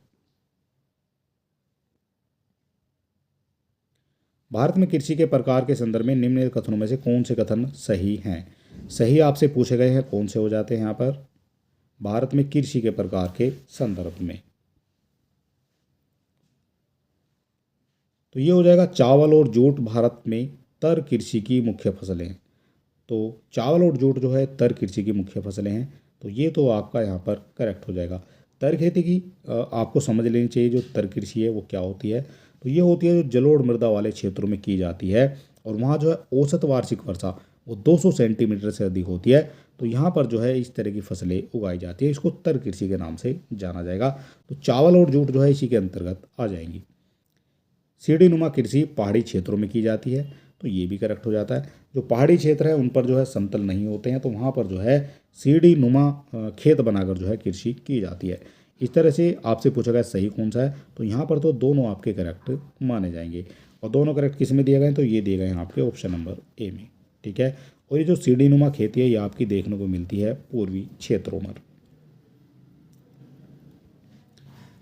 भारत में कृषि के प्रकार के संदर्भ में निम्नलिखित कथनों में से कौन से कथन सही हैं? सही आपसे पूछे गए हैं, कौन से हो जाते हैं यहाँ पर? भारत में कृषि के प्रकार के संदर्भ में तो ये हो जाएगा चावल और जूट भारत में तर कृषि की मुख्य फसलें हैं। तो चावल और जूट जो है तर कृषि की मुख्य फसलें हैं। तो ये तो आपका यहाँ पर करेक्ट हो जाएगा। तर खेती की आपको समझ लेनी चाहिए, जो तर कृषि है वो क्या होती है। तो ये होती है जो जलोढ़ मृदा वाले क्षेत्रों में की जाती है और वहाँ जो है औसत वार्षिक वर्षा वो 200 सेंटीमीटर से अधिक होती है। तो यहाँ पर जो है इस तरह की फसलें उगाई जाती है, इसको तर कृषि के नाम से जाना जाएगा। तो चावल और जूट जो है इसी के अंतर्गत आ जाएंगी। सीढ़ी नुमा कृषि पहाड़ी क्षेत्रों में की जाती है। तो ये भी करेक्ट हो जाता है। जो पहाड़ी क्षेत्र है उन पर जो है समतल नहीं होते हैं, तो वहाँ पर जो है सीढ़ी नुमा खेत बनाकर जो है कृषि की जाती है। इस तरह से आपसे पूछा गया सही कौन सा है, तो यहाँ पर तो दोनों आपके करेक्ट माने जाएंगे। और दोनों करेक्ट किस में दिए गए हैं? तो ये दिए गए हैं आपके ऑप्शन नंबर ए में। ठीक है। और ये जो सीढ़ी नुमा खेती है ये आपकी देखने को मिलती है पूर्वी क्षेत्रों में।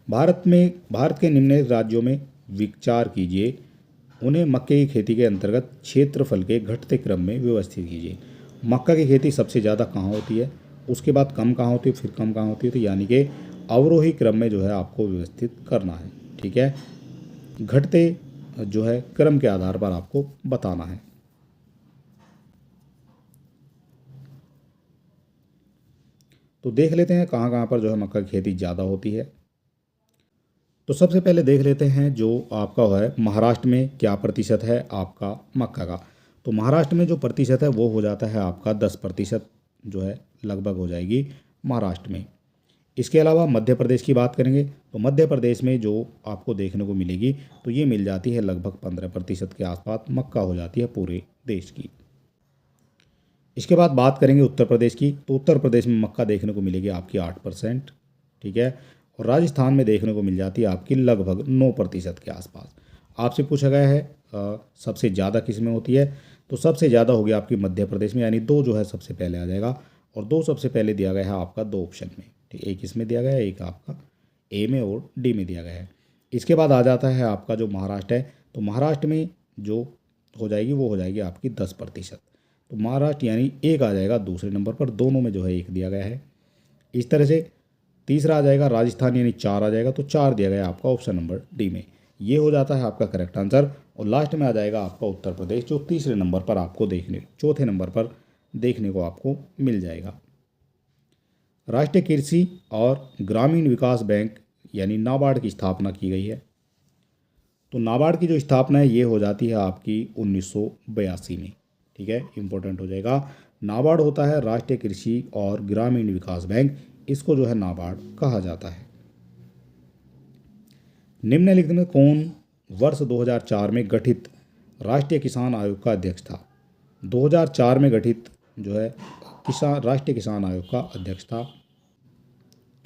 भारत के निम्नलिखित राज्यों में विचार कीजिए, उन्हें मक्के की खेती के अंतर्गत क्षेत्रफल के घटते क्रम में व्यवस्थित कीजिए। मक्का की खेती सबसे ज़्यादा कहाँ होती है, उसके बाद कम कहाँ होती है, फिर कम कहाँ होती है। तो यानी कि अवरोही क्रम में जो है आपको व्यवस्थित करना है। ठीक है। घटते जो है क्रम के आधार पर आपको बताना है। तो देख लेते हैं कहाँ कहाँ पर जो है मक्का की खेती ज़्यादा होती है। तो सबसे पहले देख लेते हैं जो आपका है महाराष्ट्र में क्या प्रतिशत है आपका मक्का का। तो महाराष्ट्र में जो प्रतिशत है वो हो जाता है आपका 10% जो है लगभग हो जाएगी महाराष्ट्र में। इसके अलावा मध्य प्रदेश की बात करेंगे तो मध्य प्रदेश में जो आपको देखने को मिलेगी तो ये मिल जाती है लगभग 15% के आसपास मक्का हो जाती है पूरे देश की। इसके बाद बात करेंगे उत्तर प्रदेश की, तो उत्तर प्रदेश में मक्का देखने को मिलेगी आपकी 8%। ठीक है। और राजस्थान में देखने को मिल जाती है आपकी लगभग 9% के आसपास। आपसे पूछा गया है सबसे ज़्यादा किस में होती है, तो सबसे ज़्यादा होगी आपकी मध्य प्रदेश में, यानी 2 जो है सबसे पहले आ जाएगा। और 2 सबसे पहले दिया गया है आपका 2 ऑप्शन में। ठीक, एक इसमें दिया गया है, एक आपका ए में और डी में दिया गया है। इसके बाद आ जाता है आपका जो महाराष्ट्र है, तो महाराष्ट्र में जो हो जाएगी वो हो जाएगी आपकी 10%। तो महाराष्ट्र यानी एक आ जाएगा दूसरे नंबर पर, दोनों में जो है एक दिया गया है। इस तरह से तीसरा आ जाएगा राजस्थान, यानी 4 आ जाएगा, तो 4 दिया गया आपका ऑप्शन नंबर डी में। ये हो जाता है आपका करेक्ट आंसर। और लास्ट में आ जाएगा आपका उत्तर प्रदेश, जो तीसरे नंबर पर आपको चौथे नंबर पर देखने को आपको मिल जाएगा। राष्ट्रीय कृषि और ग्रामीण विकास बैंक यानी नाबार्ड की स्थापना की गई है। तो नाबार्ड की जो स्थापना है ये हो जाती है आपकी 1982 में। ठीक है, इंपॉर्टेंट हो जाएगा। नाबार्ड होता है राष्ट्रीय कृषि और ग्रामीण विकास बैंक, इसको जो है नाबार्ड कहा जाता है। निम्नलिखित में कौन वर्ष 2004 में गठित राष्ट्रीय किसान आयोग का अध्यक्ष था? 2004 में गठित जो है राष्ट्रीय किसान आयोग का अध्यक्ष था,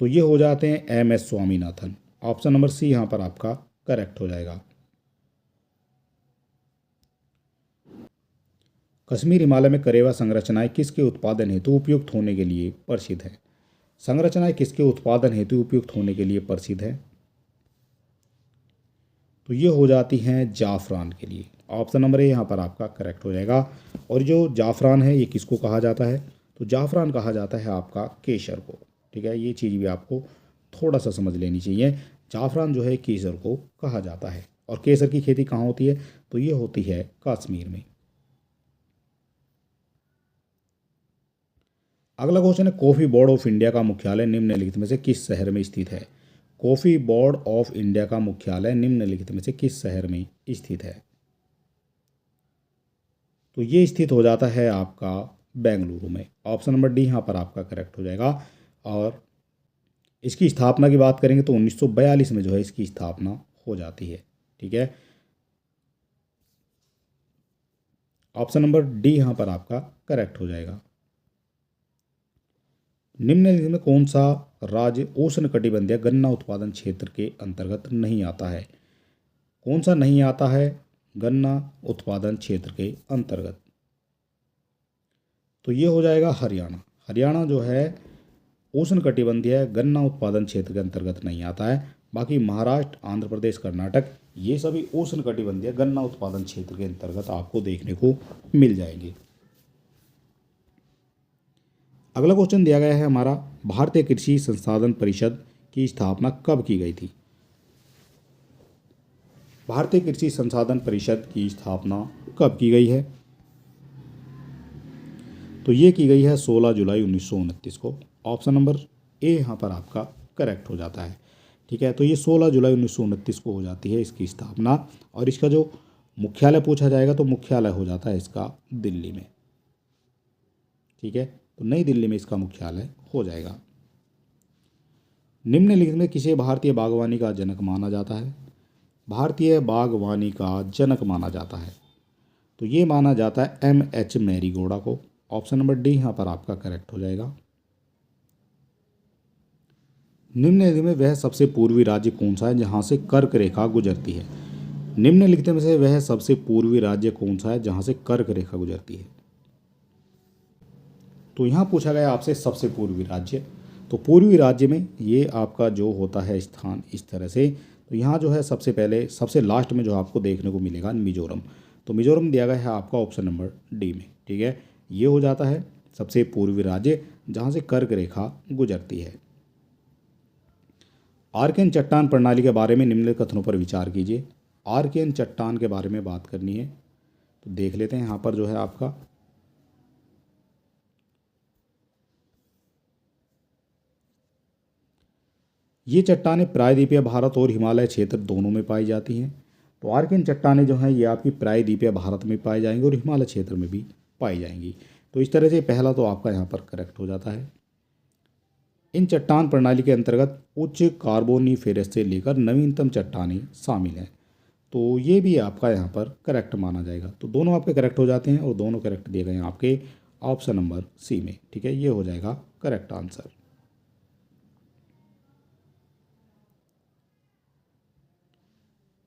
तो ये हो जाते हैं M S. Swaminathan. Option number C यहाँ पर आपका करेक्ट हो जाएगा। कश्मीर हिमालय में करेवा संरचनाएं किसके उत्पादन हेतु उपयुक्त होने के लिए प्रसिद्ध है? संरचनाएं किसके उत्पादन हेतु उपयुक्त होने के लिए प्रसिद्ध है? तो ये हो जाती हैं जाफरान के लिए। ऑप्शन नंबर ए यहाँ पर आपका करेक्ट हो जाएगा। और जो जाफरान है ये किसको कहा जाता है? तो जाफरान कहा जाता है आपका केसर को। ठीक है, ये चीज़ भी आपको थोड़ा सा समझ लेनी चाहिए। जाफरान जो है केसर को कहा जाता है। और केसर की खेती कहाँ होती है? तो ये होती है कश्मीर में। अगला क्वेश्चन है, कॉफ़ी बोर्ड ऑफ इंडिया का मुख्यालय निम्नलिखित में से किस शहर में स्थित है? कॉफ़ी बोर्ड ऑफ इंडिया का मुख्यालय निम्नलिखित में से किस शहर में स्थित है? तो ये स्थित हो जाता है आपका बेंगलुरु में। ऑप्शन नंबर डी यहाँ पर आपका करेक्ट हो जाएगा। और इसकी स्थापना की बात करेंगे तो 1942 में जो है इसकी स्थापना हो जाती है। ठीक है, ऑप्शन नंबर डी यहाँ पर आपका करेक्ट हो जाएगा। निम्नलिखित में कौन सा राज्य उष्ण कटिबंधीय गन्ना उत्पादन क्षेत्र के अंतर्गत नहीं आता है? कौन सा नहीं आता है गन्ना उत्पादन क्षेत्र के अंतर्गत? तो ये हो जाएगा हरियाणा। हरियाणा जो है उष्ण कटिबंधीय गन्ना उत्पादन क्षेत्र के अंतर्गत नहीं आता है। बाकी महाराष्ट्र, आंध्र प्रदेश, कर्नाटक ये सभी उष्णकटिबंधीय गन्ना उत्पादन क्षेत्र के अंतर्गत आपको देखने को मिल जाएंगे। अगला क्वेश्चन दिया गया है हमारा, भारतीय कृषि संसाधन परिषद की स्थापना कब की गई थी? भारतीय कृषि संसाधन परिषद की स्थापना कब की गई है? तो ये की गई है 16 जुलाई 1929 को। ऑप्शन नंबर ए यहाँ पर आपका करेक्ट हो जाता है। ठीक है, तो ये 16 जुलाई 1929 को हो जाती है इसकी स्थापना। और इसका जो मुख्यालय पूछा जाएगा तो मुख्यालय हो जाता है इसका दिल्ली में। ठीक है, तो नई दिल्ली में इसका मुख्यालय हो जाएगा। निम्नलिखित में किसे भारतीय बागवानी का जनक माना जाता है? भारतीय बागवानी का जनक माना जाता है तो ये माना जाता है M.H. मैरीगोडा को। ऑप्शन नंबर डी यहाँ पर आपका करेक्ट हो जाएगा। निम्नलिखित में वह सबसे पूर्वी राज्य कौन सा है जहाँ से कर्क रेखा गुजरती है? निम्नलिखित में से वह सबसे पूर्वी राज्य कौन सा है जहाँ से कर्क रेखा गुजरती है? तो यहाँ पूछा गया आपसे सबसे पूर्वी राज्य। तो पूर्वी राज्य में ये आपका जो होता है स्थान इस तरह से, तो यहाँ जो है सबसे पहले सबसे लास्ट में जो आपको देखने को मिलेगा मिजोरम। तो मिजोरम दिया गया है आपका ऑप्शन नंबर डी में। ठीक है, ये हो जाता है सबसे पूर्वी राज्य जहाँ से कर्क रेखा गुजरती है। आर्कियन चट्टान प्रणाली के बारे में निम्नलिखित कथनों पर विचार कीजिए। आर्कियन चट्टान के बारे में बात करनी है तो देख लेते हैं यहाँ पर जो है आपका ये चट्टानें प्रायद्वीपीय भारत और हिमालय क्षेत्र दोनों में पाई जाती हैं। तो आर्कियन चट्टानें जो हैं ये आपकी प्रायद्वीपीय भारत में पाई जाएंगी और हिमालय क्षेत्र में भी पाई जाएंगी। तो इस तरह से पहला तो आपका यहाँ पर करेक्ट हो जाता है। इन चट्टान प्रणाली के अंतर्गत उच्च कार्बोनिफेरस से लेकर नवीनतम चट्टानें शामिल हैं। तो ये भी आपका यहाँ पर करेक्ट माना जाएगा। तो दोनों आपके करेक्ट हो जाते हैं और दोनों करेक्ट दिए गए हैं आपके ऑप्शन नंबर सी में। ठीक है, ये हो जाएगा करेक्ट आंसर।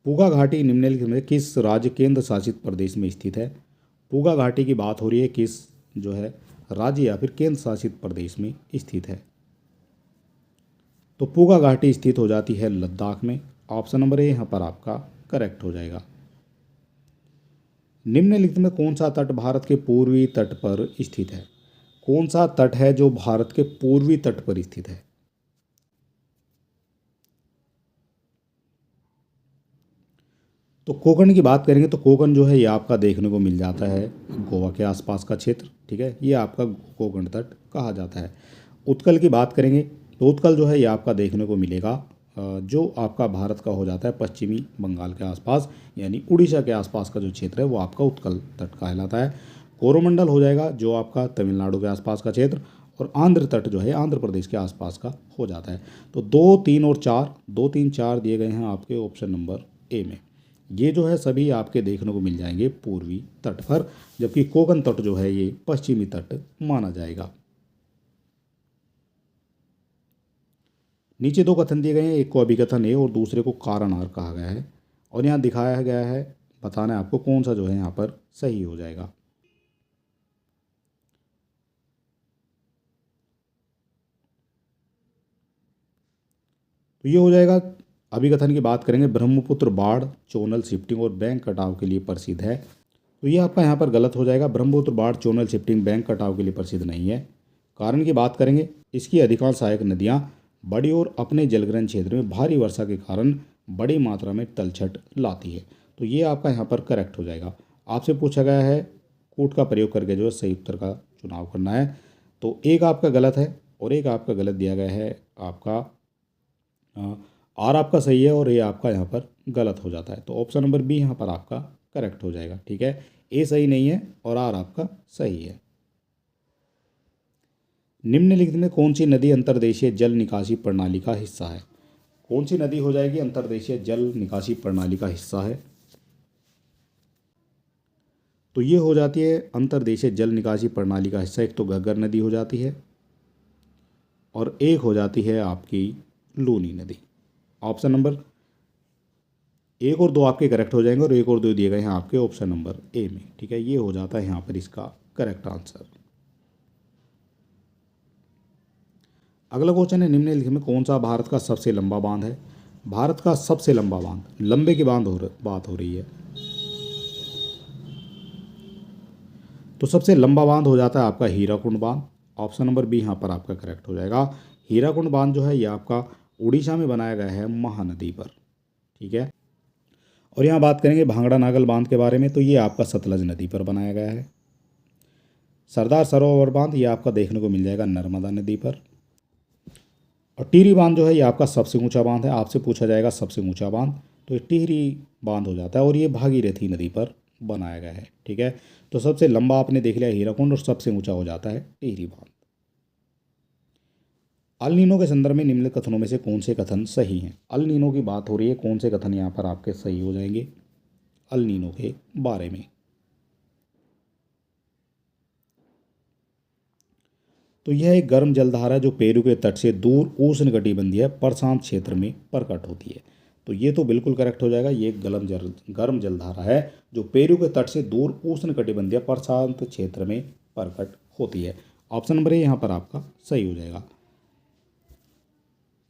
पूगा घाटी निम्नलिखित में किस राज्य केंद्र शासित प्रदेश में स्थित है? पूगा घाटी की बात हो रही है किस जो है राज्य या फिर केंद्र शासित प्रदेश में स्थित है? तो पूगा घाटी स्थित हो जाती है लद्दाख में। ऑप्शन नंबर ए यहाँ पर आपका करेक्ट हो जाएगा। निम्नलिखित में कौन सा तट भारत के पूर्वी तट पर स्थित है? कौन सा तट है जो भारत के पूर्वी तट पर स्थित है? तो कोकण की बात करेंगे तो कोकण जो है ये आपका देखने को मिल जाता है गोवा के आसपास का क्षेत्र। ठीक है, ये आपका कोकण तट कहा जाता है। उत्कल की बात करेंगे तो उत्कल जो है ये आपका देखने को मिलेगा जो आपका भारत का हो जाता है पश्चिमी बंगाल के आसपास, यानी उड़ीसा के आसपास का जो क्षेत्र है वो आपका उत्कल तट कहलाता है। कोरोमंडल हो जाएगा जो आपका तमिलनाडु के आसपास का क्षेत्र, और आंध्र तट जो है आंध्र प्रदेश के आसपास का हो जाता है। तो 2, 3 और 4, 2, 3, 4 दिए गए हैं आपके ऑप्शन नंबर ए में। ये जो है सभी आपके देखने को मिल जाएंगे पूर्वी तट पर, जबकि कोकण तट जो है ये पश्चिमी तट माना जाएगा। नीचे दो कथन दिए गए हैं, एक को अभिकथन ए और दूसरे को कारण आर कहा गया है, और यहाँ दिखाया गया है, बताना है आपको कौन सा जो है यहाँ पर सही हो जाएगा। तो ये हो जाएगा, अभिकथन की बात करेंगे, ब्रह्मपुत्र बाढ़, चोनल शिफ्टिंग और बैंक कटाव के लिए प्रसिद्ध है। तो ये आपका यहाँ पर गलत हो जाएगा। ब्रह्मपुत्र बाढ़, चोनल शिफ्टिंग, बैंक कटाव के लिए प्रसिद्ध नहीं है। कारण की बात करेंगे, इसकी अधिकांश सहायक नदियाँ बड़ी और अपने जलग्रहण क्षेत्र में भारी वर्षा के कारण बड़ी मात्रा में तलछट लाती है। तो ये आपका यहाँ पर करेक्ट हो जाएगा। आपसे पूछा गया है कूट का प्रयोग करके जो है सही उत्तर का चुनाव करना है। तो एक आपका गलत है और एक आपका गलत दिया गया है आपका आर आपका सही है और ए आपका यहाँ पर गलत हो जाता है। तो ऑप्शन नंबर बी यहाँ पर आपका करेक्ट हो जाएगा। ठीक है, ए सही नहीं है और आर आपका सही है। निम्नलिखित में कौन सी नदी अंतर्देशीय जल निकासी प्रणाली का हिस्सा है? कौन सी नदी हो जाएगी अंतर्देशीय जल निकासी प्रणाली का हिस्सा है? तो ये हो जाती है अंतर्देशीय जल निकासी प्रणाली का हिस्सा, एक तो घग्गर नदी हो जाती है और एक हो जाती है आपकी लूनी नदी। ऑप्शन नंबर 1 और 2 आपके करेक्ट हो जाएंगे और 1 और 2 दिए गए हैं आपके ऑप्शन नंबर ए में। ठीक है, ये हो जाता है यहाँ पर इसका करेक्ट आंसर। अगला क्वेश्चन है, निम्नलिखित में कौन सा भारत का सबसे लंबा बांध है? भारत का सबसे लंबा बांध, लंबे की बात हो रही है, तो सबसे लंबा बांध हो जाता है आपका हीराकुंड बांध। ऑप्शन नंबर बी यहाँ पर आपका करेक्ट हो जाएगा। हीराकुंड बांध जो है ये आपका उड़ीसा में बनाया गया है महानदी पर। ठीक है। और यहाँ बात करेंगे भांगड़ा नागल बांध के बारे में, तो ये आपका सतलज नदी पर बनाया गया है। सरदार सरोवर बांध ये आपका देखने को मिल जाएगा नर्मदा नदी पर। और टिहरी बांध जो है ये आपका सबसे ऊंचा बांध है। आपसे पूछा जाएगा सबसे ऊंचा बांध, तो ये टिहरी बांध हो जाता है और ये भागीरथी नदी पर बनाया गया है। ठीक है। तो सबसे लंबा आपने देख लिया हीराकुंड और सबसे ऊंचा हो जाता है टिहरी बांध। अल नीनो के संदर्भ में निम्नलिखित कथनों में से कौन से कथन सही हैं? अल नीनो की बात हो रही है, कौन से कथन यहाँ पर आपके सही हो जाएंगे अल नीनो के बारे में? तो यह एक गर्म जलधारा जो पेरू के तट से दूर उष्णकटिबंधीय प्रशांत क्षेत्र में प्रकट होती है। तो ये तो बिल्कुल करेक्ट हो जाएगा। ये एक गर्म जलधारा है जो पेरू के तट से दूर उष्णकटिबंधीय प्रशांत क्षेत्र में प्रकट होती है। ऑप्शन नंबर ए यहाँ पर आपका सही हो जाएगा।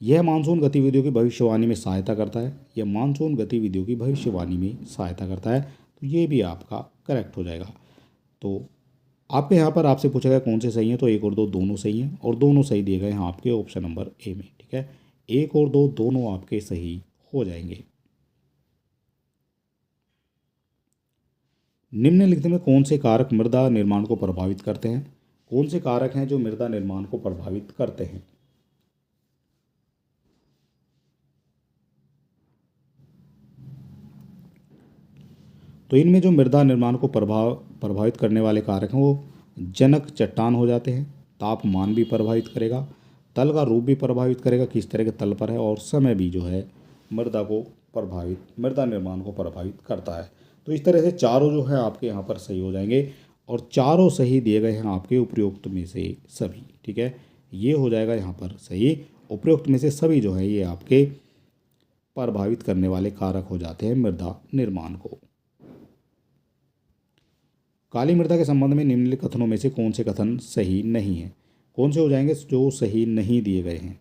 यह मानसून गतिविधियों की भविष्यवाणी में सहायता करता है। यह मानसून गतिविधियों की भविष्यवाणी में सहायता करता है, तो ये भी आपका करेक्ट हो जाएगा। तो आपके यहाँ पर आपसे पूछा गया कौन से सही हैं, तो एक और दो दोनों सही हैं और दोनों सही दिए गए हैं आपके ऑप्शन नंबर ए में। ठीक है। एक और दो दोनों आपके सही हो जाएंगे। निम्नलिखित में कौन से कारक मृदा निर्माण को प्रभावित करते हैं? कौन से कारक हैं जो मृदा निर्माण को प्रभावित करते हैं? तो इनमें जो मृदा निर्माण को प्रभावित करने वाले कारक हैं वो जनक चट्टान हो जाते हैं, तापमान भी प्रभावित करेगा, तल का रूप भी प्रभावित करेगा किस तरह के तल पर है, और समय भी जो है मृदा निर्माण को प्रभावित करता है। तो इस तरह से चारों जो है आपके यहाँ पर सही हो जाएंगे और चारों सही दिए गए हैं आपके उपयुक्त में से सभी। ठीक है। ये हो जाएगा यहाँ पर सही। उपयुक्त में से सभी जो है ये आपके प्रभावित करने वाले कारक हो जाते हैं मृदा निर्माण को। काली मृदा के संबंध में निम्नलिखित कथनों में से कौन से कथन सही नहीं है? कौन से हो जाएंगे जो सही नहीं दिए गए हैं?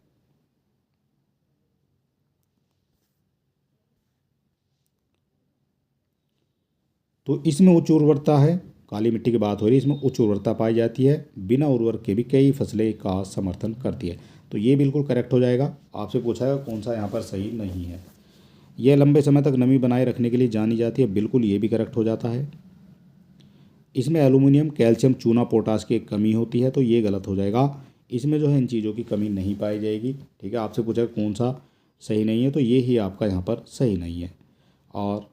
तो इसमें उच्च उर्वरता है, काली मिट्टी की बात हो रही है, इसमें उच्च उर्वरता पाई जाती है, बिना उर्वरक के भी कई फसलें का समर्थन करती है, तो ये बिल्कुल करेक्ट हो जाएगा। आपसे पूछा है कौन सा यहाँ पर सही नहीं है। यह लंबे समय तक नमी बनाए रखने के लिए जानी जाती है, बिल्कुल ये भी करेक्ट हो जाता है। इसमें एल्यूमिनियम, कैल्शियम, चूना, पोटास की कमी होती है, तो ये गलत हो जाएगा। इसमें जो है इन चीज़ों की कमी नहीं पाई जाएगी। ठीक है। आपसे पूछा कौन सा सही नहीं है, तो ये ही आपका यहाँ पर सही नहीं है। और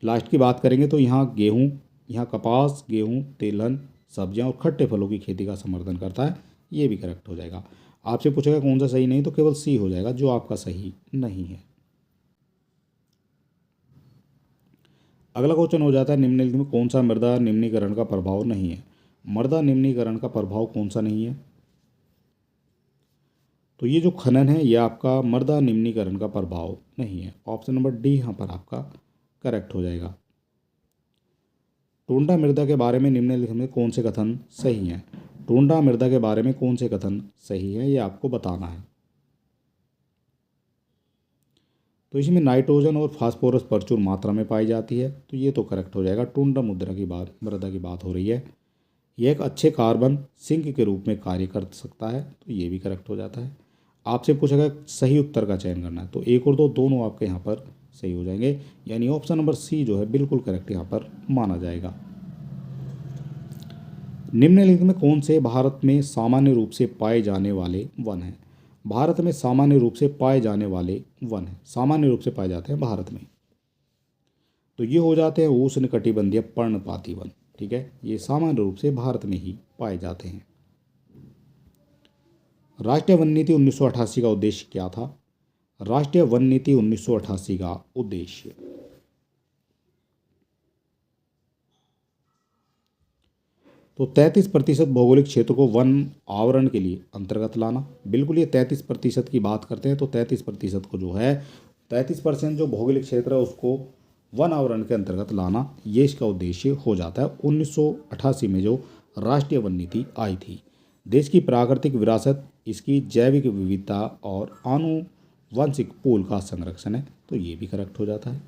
लास्ट की बात करेंगे तो यहाँ गेहूँ, यहाँ कपास, गेहूँ, तिलहन, सब्जियाँ और खट्टे फलों की खेती का समर्थन करता है, ये भी करेक्ट हो जाएगा। आपसे पूछेगा कौन सा सही नहीं, तो केवल सी हो जाएगा जो आपका सही नहीं है। अगला क्वेश्चन हो जाता है निम्नलिखित में कौन सा मृदा निम्नीकरण का प्रभाव नहीं है? मृदा निम्नीकरण का प्रभाव कौन सा नहीं है? तो ये जो खनन है ये आपका मृदा निम्नीकरण का प्रभाव नहीं है। ऑप्शन नंबर डी यहाँ पर आपका करेक्ट हो जाएगा। टुंडा मृदा के बारे में निम्नलिखित में कौन से कथन सही हैं? टुंडा मृदा के बारे में कौन से कथन सही है ये आपको बताना है। तो इसमें नाइट्रोजन और फास्फोरस प्रचुर मात्रा में पाई जाती है, तो ये तो करेक्ट हो जाएगा। टुंडा मृदा की बात हो रही है। यह एक अच्छे कार्बन सिंक के रूप में कार्य कर सकता है, तो ये भी करेक्ट हो जाता है। आपसे पूछा गया सही उत्तर का चयन करना है, तो एक और दो दोनों आपके यहाँ पर सही हो जाएंगे, यानी ऑप्शन नंबर सी जो है बिल्कुल करेक्ट यहाँ पर माना जाएगा। निम्नलिखित में कौन से भारत में सामान्य रूप से पाए जाने वाले वन हैं? भारत में सामान्य रूप से पाए जाने वाले वन हैं, सामान्य रूप से पाए जाते हैं भारत में, तो ये हो जाते हैं उष्णकटिबंधीय पर्णपाती वन। ठीक है। ये सामान्य रूप से भारत में ही पाए जाते हैं। राष्ट्रीय वन नीति 1988 का उद्देश्य क्या था? राष्ट्रीय वन नीति 1988 का उद्देश्य तो 33% भौगोलिक क्षेत्र को वन आवरण के लिए अंतर्गत लाना। बिल्कुल ये 33% की बात करते हैं, तो 33% को जो है 33% जो भौगोलिक क्षेत्र है उसको वन आवरण के अंतर्गत लाना, ये इसका उद्देश्य हो जाता है। 1988 में जो राष्ट्रीय वन नीति आई थी, देश की प्राकृतिक विरासत, इसकी जैविक विविधता और वंशिक पूल का संरक्षण है, तो ये भी करेक्ट हो जाता है।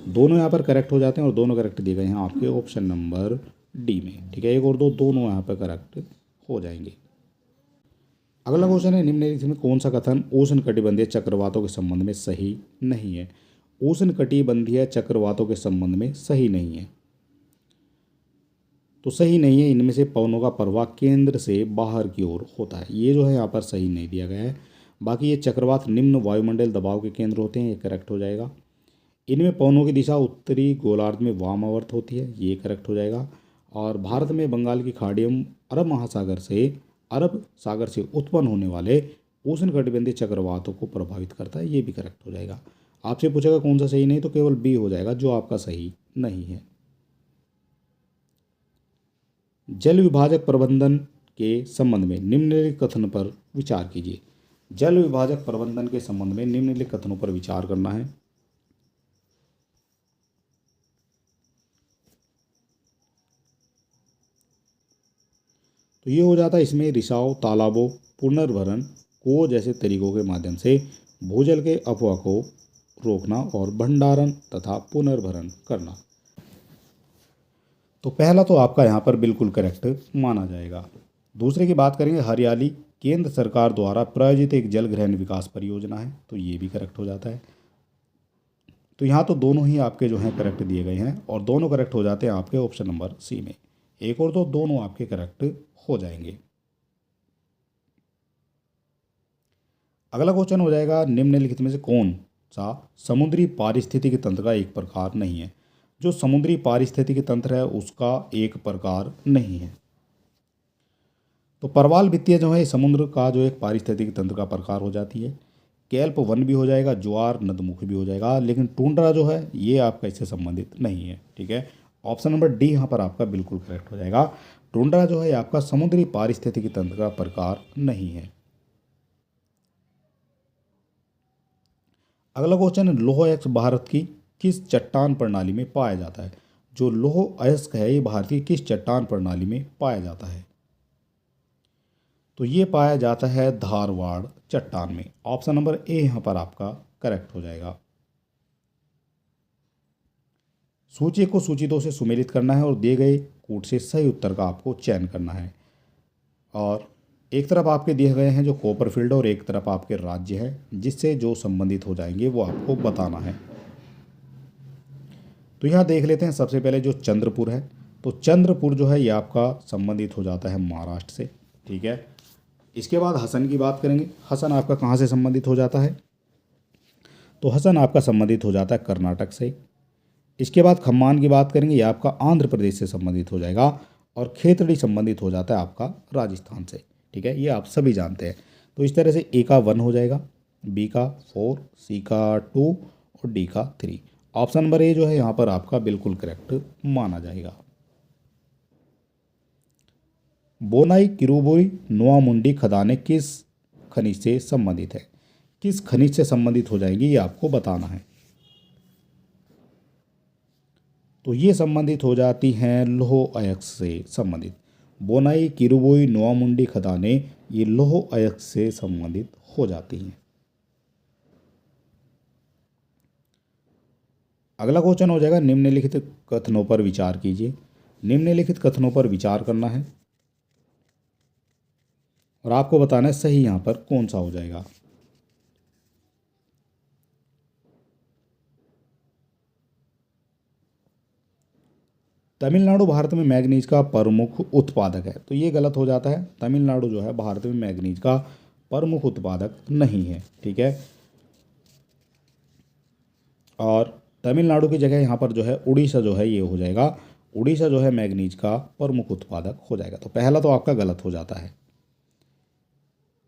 दोनों यहाँ पर करेक्ट हो जाते हैं और दोनों करेक्ट दिए गए हैं आपके ऑप्शन नंबर डी में। ठीक है, एक और दो दोनों यहाँ पर करेक्ट हो जाएंगे। अगला क्वेश्चन है, निम्नलिखित में कौन सा कथन उष्णकटिबंधीय चक्रवातों के संबंध में सही नहीं है? उष्णकटिबंधीय चक्रवातों के संबंध में सही नहीं है, तो सही नहीं है इनमें से पवनों का प्रवाह केंद्र से बाहर की ओर होता है, ये जो है यहाँ पर सही नहीं दिया गया है। बाकी ये चक्रवात निम्न वायुमंडल दबाव के केंद्र होते हैं, ये करेक्ट हो जाएगा। इनमें पवनों की दिशा उत्तरी गोलार्ध में वामावर्त होती है, ये करेक्ट हो जाएगा। और भारत में बंगाल की खाड़ी एवं अरब सागर से उत्पन्न होने वाले उष्णकटिबंधीय चक्रवातों को प्रभावित करता है, ये भी करेक्ट हो जाएगा। आपसे पूछेगा कौन सा सही नहीं, तो केवल बी हो जाएगा जो आपका सही नहीं है। जल विभाजक प्रबंधन के संबंध में निम्नलिखित कथन पर विचार कीजिए। जल विभाजक प्रबंधन के संबंध में निम्नलिखित कथनों पर विचार करना है। तो ये हो जाता है इसमें रिसाव, तालाबों, पुनर्भरण को जैसे तरीकों के माध्यम से भूजल के अपवाह को रोकना और भंडारण तथा पुनर्भरण करना। तो पहला तो आपका यहाँ पर बिल्कुल करेक्ट माना जाएगा। दूसरे की बात करेंगे, हरियाली केंद्र सरकार द्वारा प्रायोजित एक जल ग्रहण विकास परियोजना है, तो ये भी करेक्ट हो जाता है। तो यहाँ तो दोनों ही आपके जो हैं करेक्ट दिए गए हैं और दोनों करेक्ट हो जाते हैं आपके ऑप्शन नंबर सी में। एक और दो दोनों आपके करेक्ट हो जाएंगे। अगला क्वेश्चन हो जाएगा, निम्नलिखित में से कौन सा समुद्री पारिस्थितिकी तंत्र का एक प्रकार नहीं है? जो समुद्री पारिस्थितिकी तंत्र है उसका एक प्रकार नहीं है। तो परवाल भित्तियाँ जो है समुद्र का जो एक पारिस्थितिकी तंत्र का प्रकार हो जाती है। कैल्प वन भी हो जाएगा, ज्वार नदमुख भी हो जाएगा, लेकिन टुंड्रा जो है ये आपका इससे संबंधित नहीं है। ठीक है, ऑप्शन नंबर डी यहाँ पर आपका बिल्कुल करेक्ट हो जाएगा। टुंड्रा जो है आपका समुद्री पारिस्थितिकी तंत्र का प्रकार नहीं है। अगला क्वेश्चन है, लौह अयस्क भारत की किस चट्टान प्रणाली में पाया जाता है? जो लौह अयस्क है ये भारत की किस चट्टान प्रणाली में पाया जाता है? तो ये पाया जाता है धारवाड़ चट्टान में। ऑप्शन नंबर ए यहाँ पर आपका करेक्ट हो जाएगा। सूची को सूची 2 से सुमेलित करना है और दिए गए कूट से सही उत्तर का आपको चयन करना है। और एक तरफ आपके दिए गए हैं जो कोपरफील्ड और एक तरफ आपके राज्य हैं जिससे जो संबंधित हो जाएंगे वो आपको बताना है। तो यहाँ देख लेते हैं, सबसे पहले जो चंद्रपुर है, तो चंद्रपुर जो है ये आपका संबंधित हो जाता है महाराष्ट्र से। ठीक है, इसके बाद हसन की बात करेंगे। हसन आपका कहाँ से संबंधित हो जाता है? तो हसन आपका संबंधित हो जाता है कर्नाटक से। इसके बाद खम्मान की बात करेंगे, ये आपका आंध्र प्रदेश से संबंधित हो जाएगा। और खेतड़ी संबंधित हो जाता है आपका राजस्थान से। ठीक है, ये आप सभी जानते हैं। तो इस तरह से ए का 1 हो जाएगा, बी का 4, सी का 2 और डी का 3। ऑप्शन नंबर ए जो है यहाँ पर आपका बिल्कुल करेक्ट माना जाएगा। बोनाई किरुबुई नोआमुंडी खदानें किस खनिज से संबंधित है? किस खनिज से संबंधित हो जाएंगी ये आपको बताना है। तो ये संबंधित हो जाती हैं लौह अयस्क से संबंधित। बोनाई किरुबुई नोआमुंडी खदानें ये लौह अयस्क से संबंधित हो जाती हैं। अगला क्वेश्चन हो जाएगा, निम्नलिखित कथनों पर विचार कीजिए। निम्नलिखित कथनों पर विचार करना है और आपको बताना है सही यहाँ पर कौन सा हो जाएगा। तमिलनाडु भारत में मैग्नीज का प्रमुख उत्पादक है, तो ये गलत हो जाता है। तमिलनाडु जो है भारत में मैग्नीज का प्रमुख उत्पादक नहीं है। ठीक है, और तमिलनाडु की जगह यहाँ पर जो है उड़ीसा जो है ये हो जाएगा। उड़ीसा जो है मैग्नीज का प्रमुख उत्पादक हो जाएगा। तो पहला तो आपका गलत हो जाता है।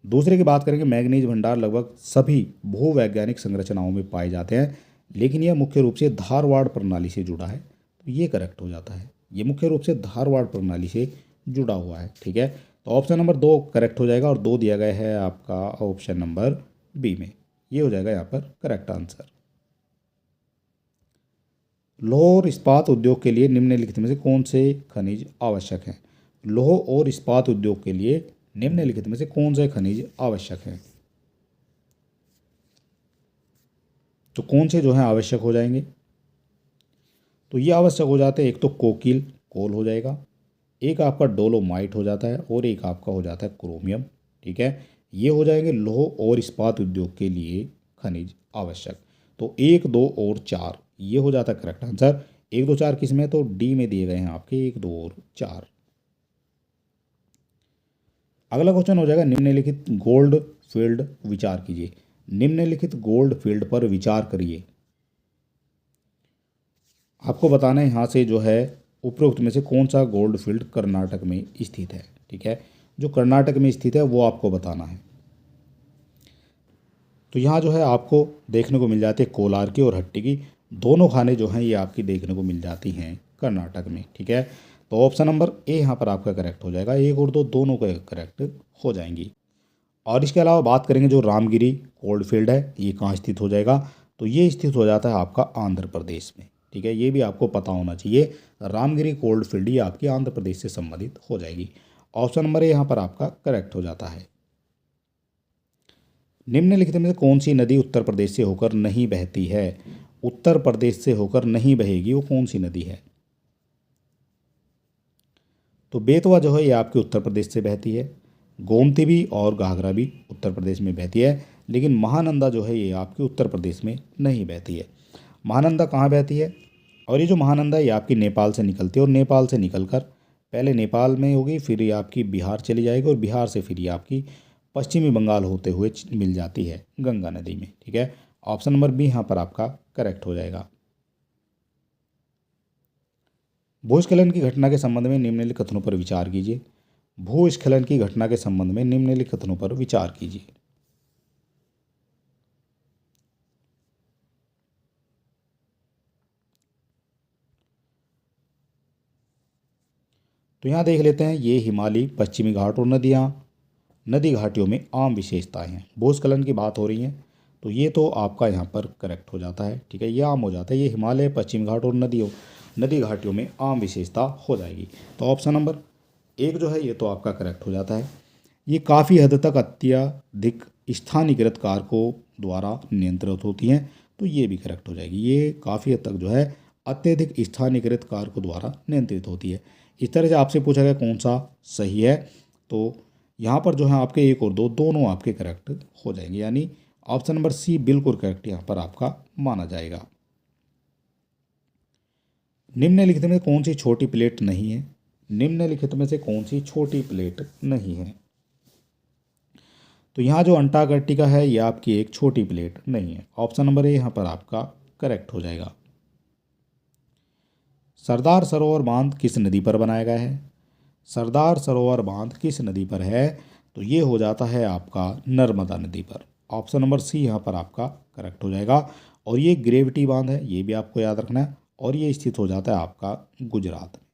दूसरे की बात करेंगे, मैग्नीज भंडार लगभग सभी भूवैज्ञानिक संरचनाओं में पाए जाते हैं, लेकिन यह मुख्य रूप से धारवाड़ प्रणाली से जुड़ा है, तो ये करेक्ट हो जाता है। ये मुख्य रूप से धारवाड़ प्रणाली से जुड़ा हुआ है। ठीक है, तो ऑप्शन नंबर 2 करेक्ट हो जाएगा और 2 दिया गया है आपका ऑप्शन नंबर बी में। ये हो जाएगा यहाँ पर करेक्ट आंसर। लौह और इस्पात उद्योग के लिए निम्नलिखित में से कौन से खनिज आवश्यक हैं? लौह और इस्पात उद्योग के लिए निम्नलिखित में से कौन से खनिज आवश्यक हैं? तो कौन से जो हैं आवश्यक हो जाएंगे? तो ये आवश्यक हो जाते हैं, एक तो कोकिल कोल हो जाएगा, एक आपका डोलोमाइट हो जाता है और एक आपका हो जाता है क्रोमियम। ठीक है, ये हो जाएंगे लौह और इस्पात उद्योग के लिए खनिज आवश्यक। तो 1, 2 और 4 ये हो जाता है करेक्ट आंसर। 1, 2, 4 किस में? तो डी में दिए गए हैं आपके 1, 2 और 4। अगला क्वेश्चन हो जाएगा निम्नलिखित गोल्ड फील्ड विचार कीजिए। निम्नलिखित गोल्ड फील्ड पर विचार करिए। आपको बताना है यहाँ से जो है उपरोक्त में से कौन सा गोल्ड फील्ड कर्नाटक में स्थित है। ठीक है, जो कर्नाटक में स्थित है वो आपको बताना है। तो यहाँ जो है आपको देखने को मिल जाती है कोलार की और हट्टी की, दोनों खाने जो हैं ये आपकी देखने को मिल जाती हैं कर्नाटक में। ठीक है, तो ऑप्शन नंबर ए यहाँ पर आपका करेक्ट हो जाएगा। 1 और 2 दोनों का करेक्ट हो जाएंगी। और इसके अलावा बात करेंगे जो रामगिरी कोल्ड फील्ड है ये कहाँ स्थित हो जाएगा? तो ये स्थित हो जाता है आपका आंध्र प्रदेश में। ठीक है, ये भी आपको पता होना चाहिए। रामगिरी कोल्ड फील्ड ये आपकी आंध्र प्रदेश से संबंधित हो जाएगी। ऑप्शन नंबर ए यहाँ पर आपका करेक्ट हो जाता है। निम्नलिखित में से कौन सी नदी उत्तर प्रदेश से होकर नहीं बहती है? उत्तर प्रदेश से होकर नहीं बहेगी वो कौन सी नदी है? तो बेतवा जो है ये आपके उत्तर प्रदेश से बहती है, गोमती भी और घाघरा भी उत्तर प्रदेश में बहती है, लेकिन महानंदा जो है ये आपके उत्तर प्रदेश में नहीं बहती है। महानंदा कहाँ बहती है? और ये जो महानंदा है ये आपकी नेपाल से निकलती है और नेपाल से निकलकर पहले नेपाल में होगी, फिर ये आपकी बिहार चली जाएगी और बिहार से फिर ये आपकी पश्चिमी बंगाल होते हुए मिल जाती है गंगा नदी में। ठीक है, ऑप्शन नंबर बी यहाँ पर आपका करेक्ट हो जाएगा। भूस्खलन की घटना के संबंध में निम्नलिखित कथनों पर विचार कीजिए। भूस्खलन की घटना के संबंध में निम्नलिखित कथनों पर विचार कीजिए। तो यहाँ देख लेते हैं, ये हिमालय पश्चिमी घाट और नदी घाटियों में आम विशेषताएं हैं। भूस्खलन की बात हो रही है तो ये तो आपका यहाँ पर करेक्ट हो जाता है। ठीक है, ये आम हो जाता है, ये हिमालय पश्चिमी घाट और नदी घाटियों में आम विशेषता हो जाएगी। तो ऑप्शन नंबर 1 जो है ये तो आपका करेक्ट हो जाता है। ये काफ़ी हद तक अत्यधिक स्थानीयकृत कारकों द्वारा नियंत्रित होती हैं, तो ये भी करेक्ट हो जाएगी। ये काफ़ी हद तक जो है अत्यधिक स्थानीयकृत कारकों द्वारा नियंत्रित होती है। इस तरह से आपसे पूछा गया कौन सा सही है, तो यहाँ पर जो है आपके 1 और 2 दोनों आपके करेक्ट हो जाएंगे, यानी ऑप्शन नंबर सी बिल्कुल करेक्ट यहाँ पर आपका माना जाएगा। निम्नलिखित में कौन सी छोटी प्लेट नहीं है? निम्नलिखित में से कौन सी छोटी प्लेट नहीं है? तो यहाँ जो अंटार्कटिका है ये आपकी एक छोटी प्लेट नहीं है। ऑप्शन नंबर ए यहाँ पर आपका करेक्ट हो जाएगा। सरदार सरोवर बांध किस नदी पर बनाया गया है? सरदार सरोवर बांध किस नदी पर है? तो ये हो जाता है आपका नर्मदा नदी पर। ऑप्शन नंबर सी यहाँ पर आपका करेक्ट हो जाएगा। और ये ग्रेविटी बांध है, ये भी आपको याद रखना है, और ये स्थित हो जाता है आपका गुजरात में।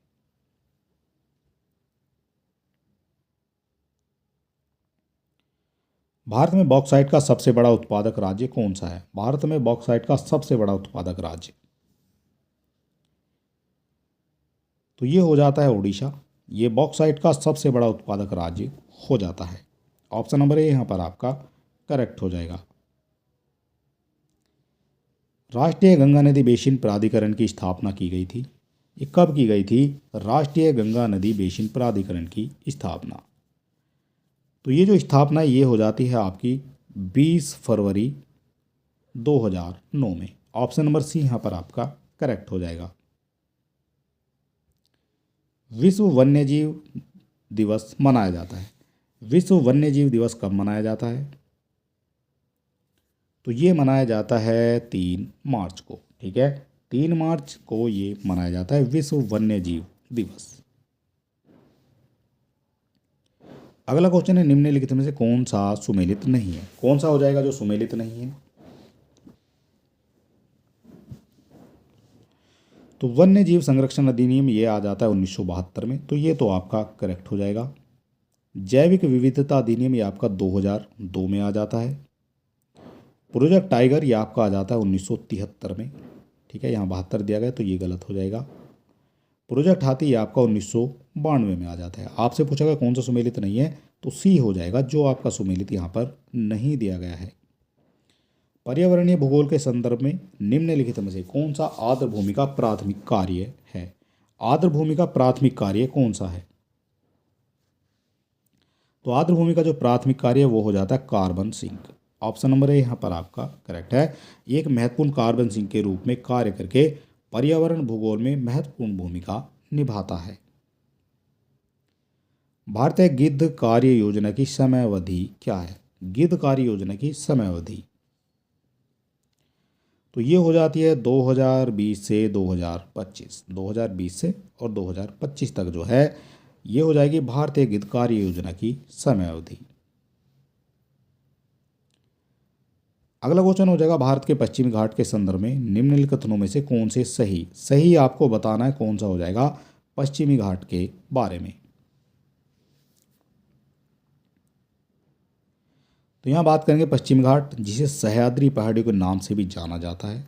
भारत में बॉक्साइट का सबसे बड़ा उत्पादक राज्य कौन सा है? भारत में बॉक्साइट का सबसे बड़ा उत्पादक राज्य, तो ये हो जाता है उड़ीसा। ये बॉक्साइट का सबसे बड़ा उत्पादक राज्य हो जाता है। ऑप्शन नंबर ए यहाँ पर आपका करेक्ट हो जाएगा। राष्ट्रीय गंगा नदी बेसिन प्राधिकरण की स्थापना की गई थी, ये कब की गई थी? राष्ट्रीय गंगा नदी बेसिन प्राधिकरण की स्थापना, तो ये जो स्थापना ये हो जाती है आपकी 20 फरवरी 2009 में। ऑप्शन नंबर सी यहाँ पर आपका करेक्ट हो जाएगा। विश्व वन्यजीव दिवस मनाया जाता है, विश्व वन्यजीव दिवस कब मनाया जाता है? तो ये मनाया जाता है 3 मार्च को। ठीक है, 3 मार्च को ये मनाया जाता है विश्व वन्यजीव दिवस। अगला क्वेश्चन है निम्नलिखित में से कौन सा सुमेलित नहीं है? कौन सा हो जाएगा जो सुमेलित नहीं है? तो वन्य जीव संरक्षण अधिनियम ये आ जाता है 1972 में, तो ये तो आपका करेक्ट हो जाएगा। जैविक विविधता अधिनियम ये आपका 2002 में आ जाता है। प्रोजेक्ट टाइगर ये आपका आ जाता है 1973 में। ठीक है, यहाँ 72 दिया गया तो ये गलत हो जाएगा। प्रोजेक्ट हाथी ये आपका 1992 में आ जाता है। आपसे पूछा गया कौन सा सुमेलित नहीं है, तो सी हो जाएगा, जो आपका सुमेलित यहाँ पर नहीं दिया गया है। पर्यावरणीय भूगोल के संदर्भ में निम्नलिखित में से कौन सा आर्द्रभूमि का प्राथमिक कार्य है? आर्द्रभूमि का प्राथमिक कार्य कौन सा है? तो आर्द्रभूमि का जो प्राथमिक कार्य है वो हो जाता है carbon sink. Option number A यहाँ पर आपका करेक्ट है। एक महत्वपूर्ण कार्बन सिंक के रूप में कार्य करके पर्यावरण भूगोल में महत्वपूर्ण भूमिका निभाता है। भारतीय गिद्ध कार्य योजना की समयावधि क्या है? गिद्ध कार्य योजना की समयावधि तो ये हो जाती है 2020 से 2025, 2020 से और 2025 तक जो है ये हो जाएगी भारतीय गिद्ध कार्य योजना की समयावधि। अगला क्वेश्चन हो जाएगा भारत के पश्चिमी घाट के संदर्भ में निम्नलिखित कथनों में से कौन से सही आपको बताना है कौन सा हो जाएगा पश्चिमी घाट के बारे में। तो यहाँ बात करेंगे पश्चिमी घाट, जिसे सह्याद्री पहाड़ी के नाम से भी जाना जाता है,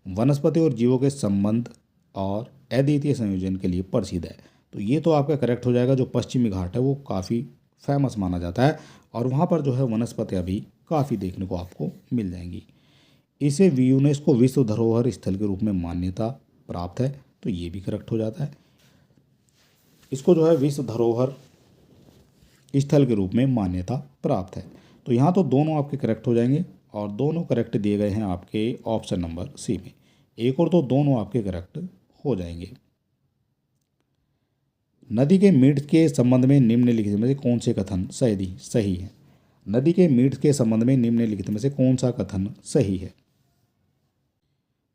वनस्पति और जीवों के संबंध और अद्वितीय संयोजन के लिए प्रसिद्ध है। तो ये तो आपका करेक्ट हो जाएगा। जो पश्चिमी घाट है वो काफ़ी फेमस माना जाता है और वहाँ पर जो है वनस्पतियाँ भी काफ़ी देखने को आपको मिल जाएंगी। इसे यूनेस्को विश्व धरोहर स्थल के रूप में मान्यता प्राप्त है, तो ये भी करेक्ट हो जाता है। इसको जो है विश्व धरोहर स्थल के रूप में मान्यता प्राप्त है। तो यहाँ तो दोनों आपके करेक्ट हो जाएंगे और दोनों करेक्ट दिए गए हैं आपके ऑप्शन नंबर सी में। एक और तो दोनों आपके करेक्ट हो जाएंगे। नदी के मीठ के संबंध में निम्नलिखित में से कौन से कथन सही है? नदी के मीठ के संबंध में निम्नलिखित में से कौन सा कथन सही है?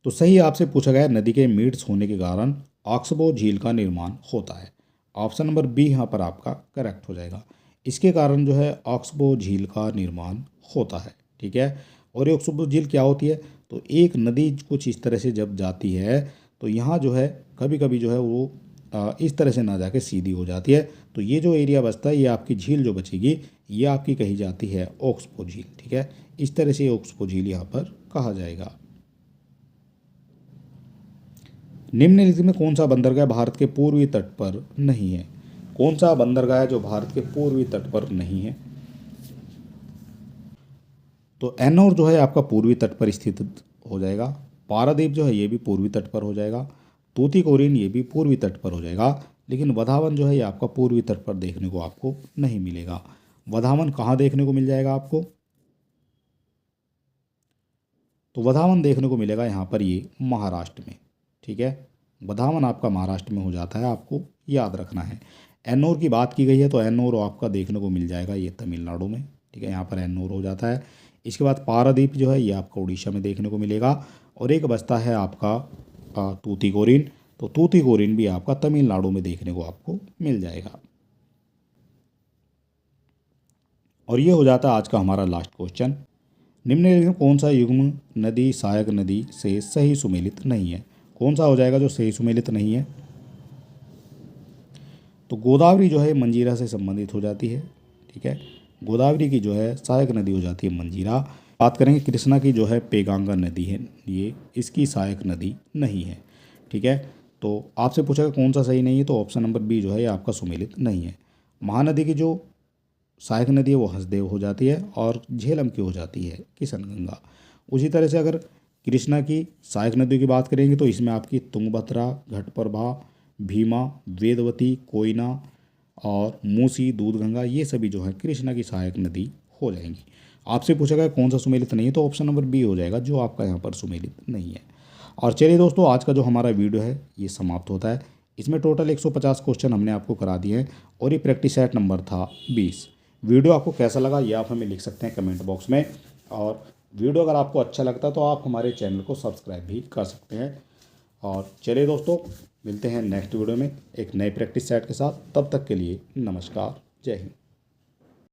तो सही आपसे पूछा गया नदी के मीठ होने के कारण ऑक्सबो झील का निर्माण होता है। ऑप्शन नंबर बी यहाँ पर आपका करेक्ट हो जाएगा। इसके कारण जो है ऑक्सबो झील का निर्माण होता है। ठीक है। और ये ऑक्सबो झील क्या होती है? तो एक नदी कुछ इस तरह से जब जाती है तो यहाँ जो है कभी कभी जो है वो इस तरह से ना जाके सीधी हो जाती है। तो ये जो एरिया बचता है ये आपकी झील जो बचेगी ये आपकी कही जाती है ऑक्सबो झील। ठीक है। इस तरह से ऑक्सबो झील यहाँ पर कहा जाएगा। निम्नलिखित में कौन सा बंदरगाह भारत के पूर्वी तट पर नहीं है? कौन सा बंदरगाह है जो भारत के पूर्वी तट पर नहीं है? तो एन्नौर जो है आपका पूर्वी तट पर स्थित हो जाएगा। पारादीप जो है ये भी पूर्वी तट पर हो जाएगा। तूतीकोरिन ये भी पूर्वी तट पर हो जाएगा। लेकिन वधावन जो है ये आपका पूर्वी तट पर देखने को आपको नहीं मिलेगा। वधावन कहाँ देखने को मिल जाएगा आपको? तो वधावन देखने को मिलेगा यहाँ पर ये महाराष्ट्र में। ठीक है। वधावन आपका महाराष्ट्र में हो जाता है, आपको याद रखना है। एन्नौर की बात की गई है तो एन्नौर आपका देखने को मिल जाएगा ये तमिलनाडु में। ठीक है। यहाँ पर एन्नौर हो जाता है। इसके बाद पारादीप जो है ये आपका उड़ीसा में देखने को मिलेगा। और एक बचता है आपका तूतीकोरिन। तो तूतीकोरिन भी आपका तमिलनाडु में देखने को आपको मिल जाएगा। और ये हो जाता है आज का हमारा लास्ट क्वेश्चन। निम्नलिखित में कौन सा युग्म नदी सहायक नदी से सही सुमेलित नहीं है? कौन सा हो जाएगा जो सही सुमेलित नहीं है? तो गोदावरी जो है मंजीरा से संबंधित हो जाती है। ठीक है। गोदावरी की जो है सहायक नदी हो जाती है मंजीरा। बात करेंगे कृष्णा की जो है पेगांगा नदी है, ये इसकी सहायक नदी नहीं है। ठीक है। तो आपसे पूछा गया कौन सा सही नहीं है, तो ऑप्शन नंबर बी जो है ये आपका सुमेलित नहीं है। महानदी की जो सहायक नदी है वो हसदेव हो जाती है और झेलम की हो जाती है किशनगंगा। उसी तरह से अगर कृष्णा की सहायक नदी की बात करेंगे तो इसमें आपकी तुंगभद्रा, घटप्रभा, भीमा, वेदवती, कोयना और मूसी, दूधगंगा ये सभी जो है कृष्णा की सहायक नदी हो जाएंगी। आपसे पूछा गया कौन सा सुमेलित नहीं है, तो ऑप्शन नंबर बी हो जाएगा जो आपका यहाँ पर सुमेलित नहीं है। और चलिए दोस्तों, आज का जो हमारा वीडियो है ये समाप्त होता है। इसमें टोटल 150 क्वेश्चन हमने आपको करा दिए हैं और ये प्रैक्टिस सेट नंबर था 20। वीडियो आपको कैसा लगा ये आप हमें लिख सकते हैं कमेंट बॉक्स में। और वीडियो अगर आपको अच्छा लगता तो आप हमारे चैनल को सब्सक्राइब भी कर सकते हैं। और चलिए दोस्तों, मिलते हैं नेक्स्ट वीडियो में एक नए प्रैक्टिस सेट के साथ। तब तक के लिए नमस्कार, जय हिंद।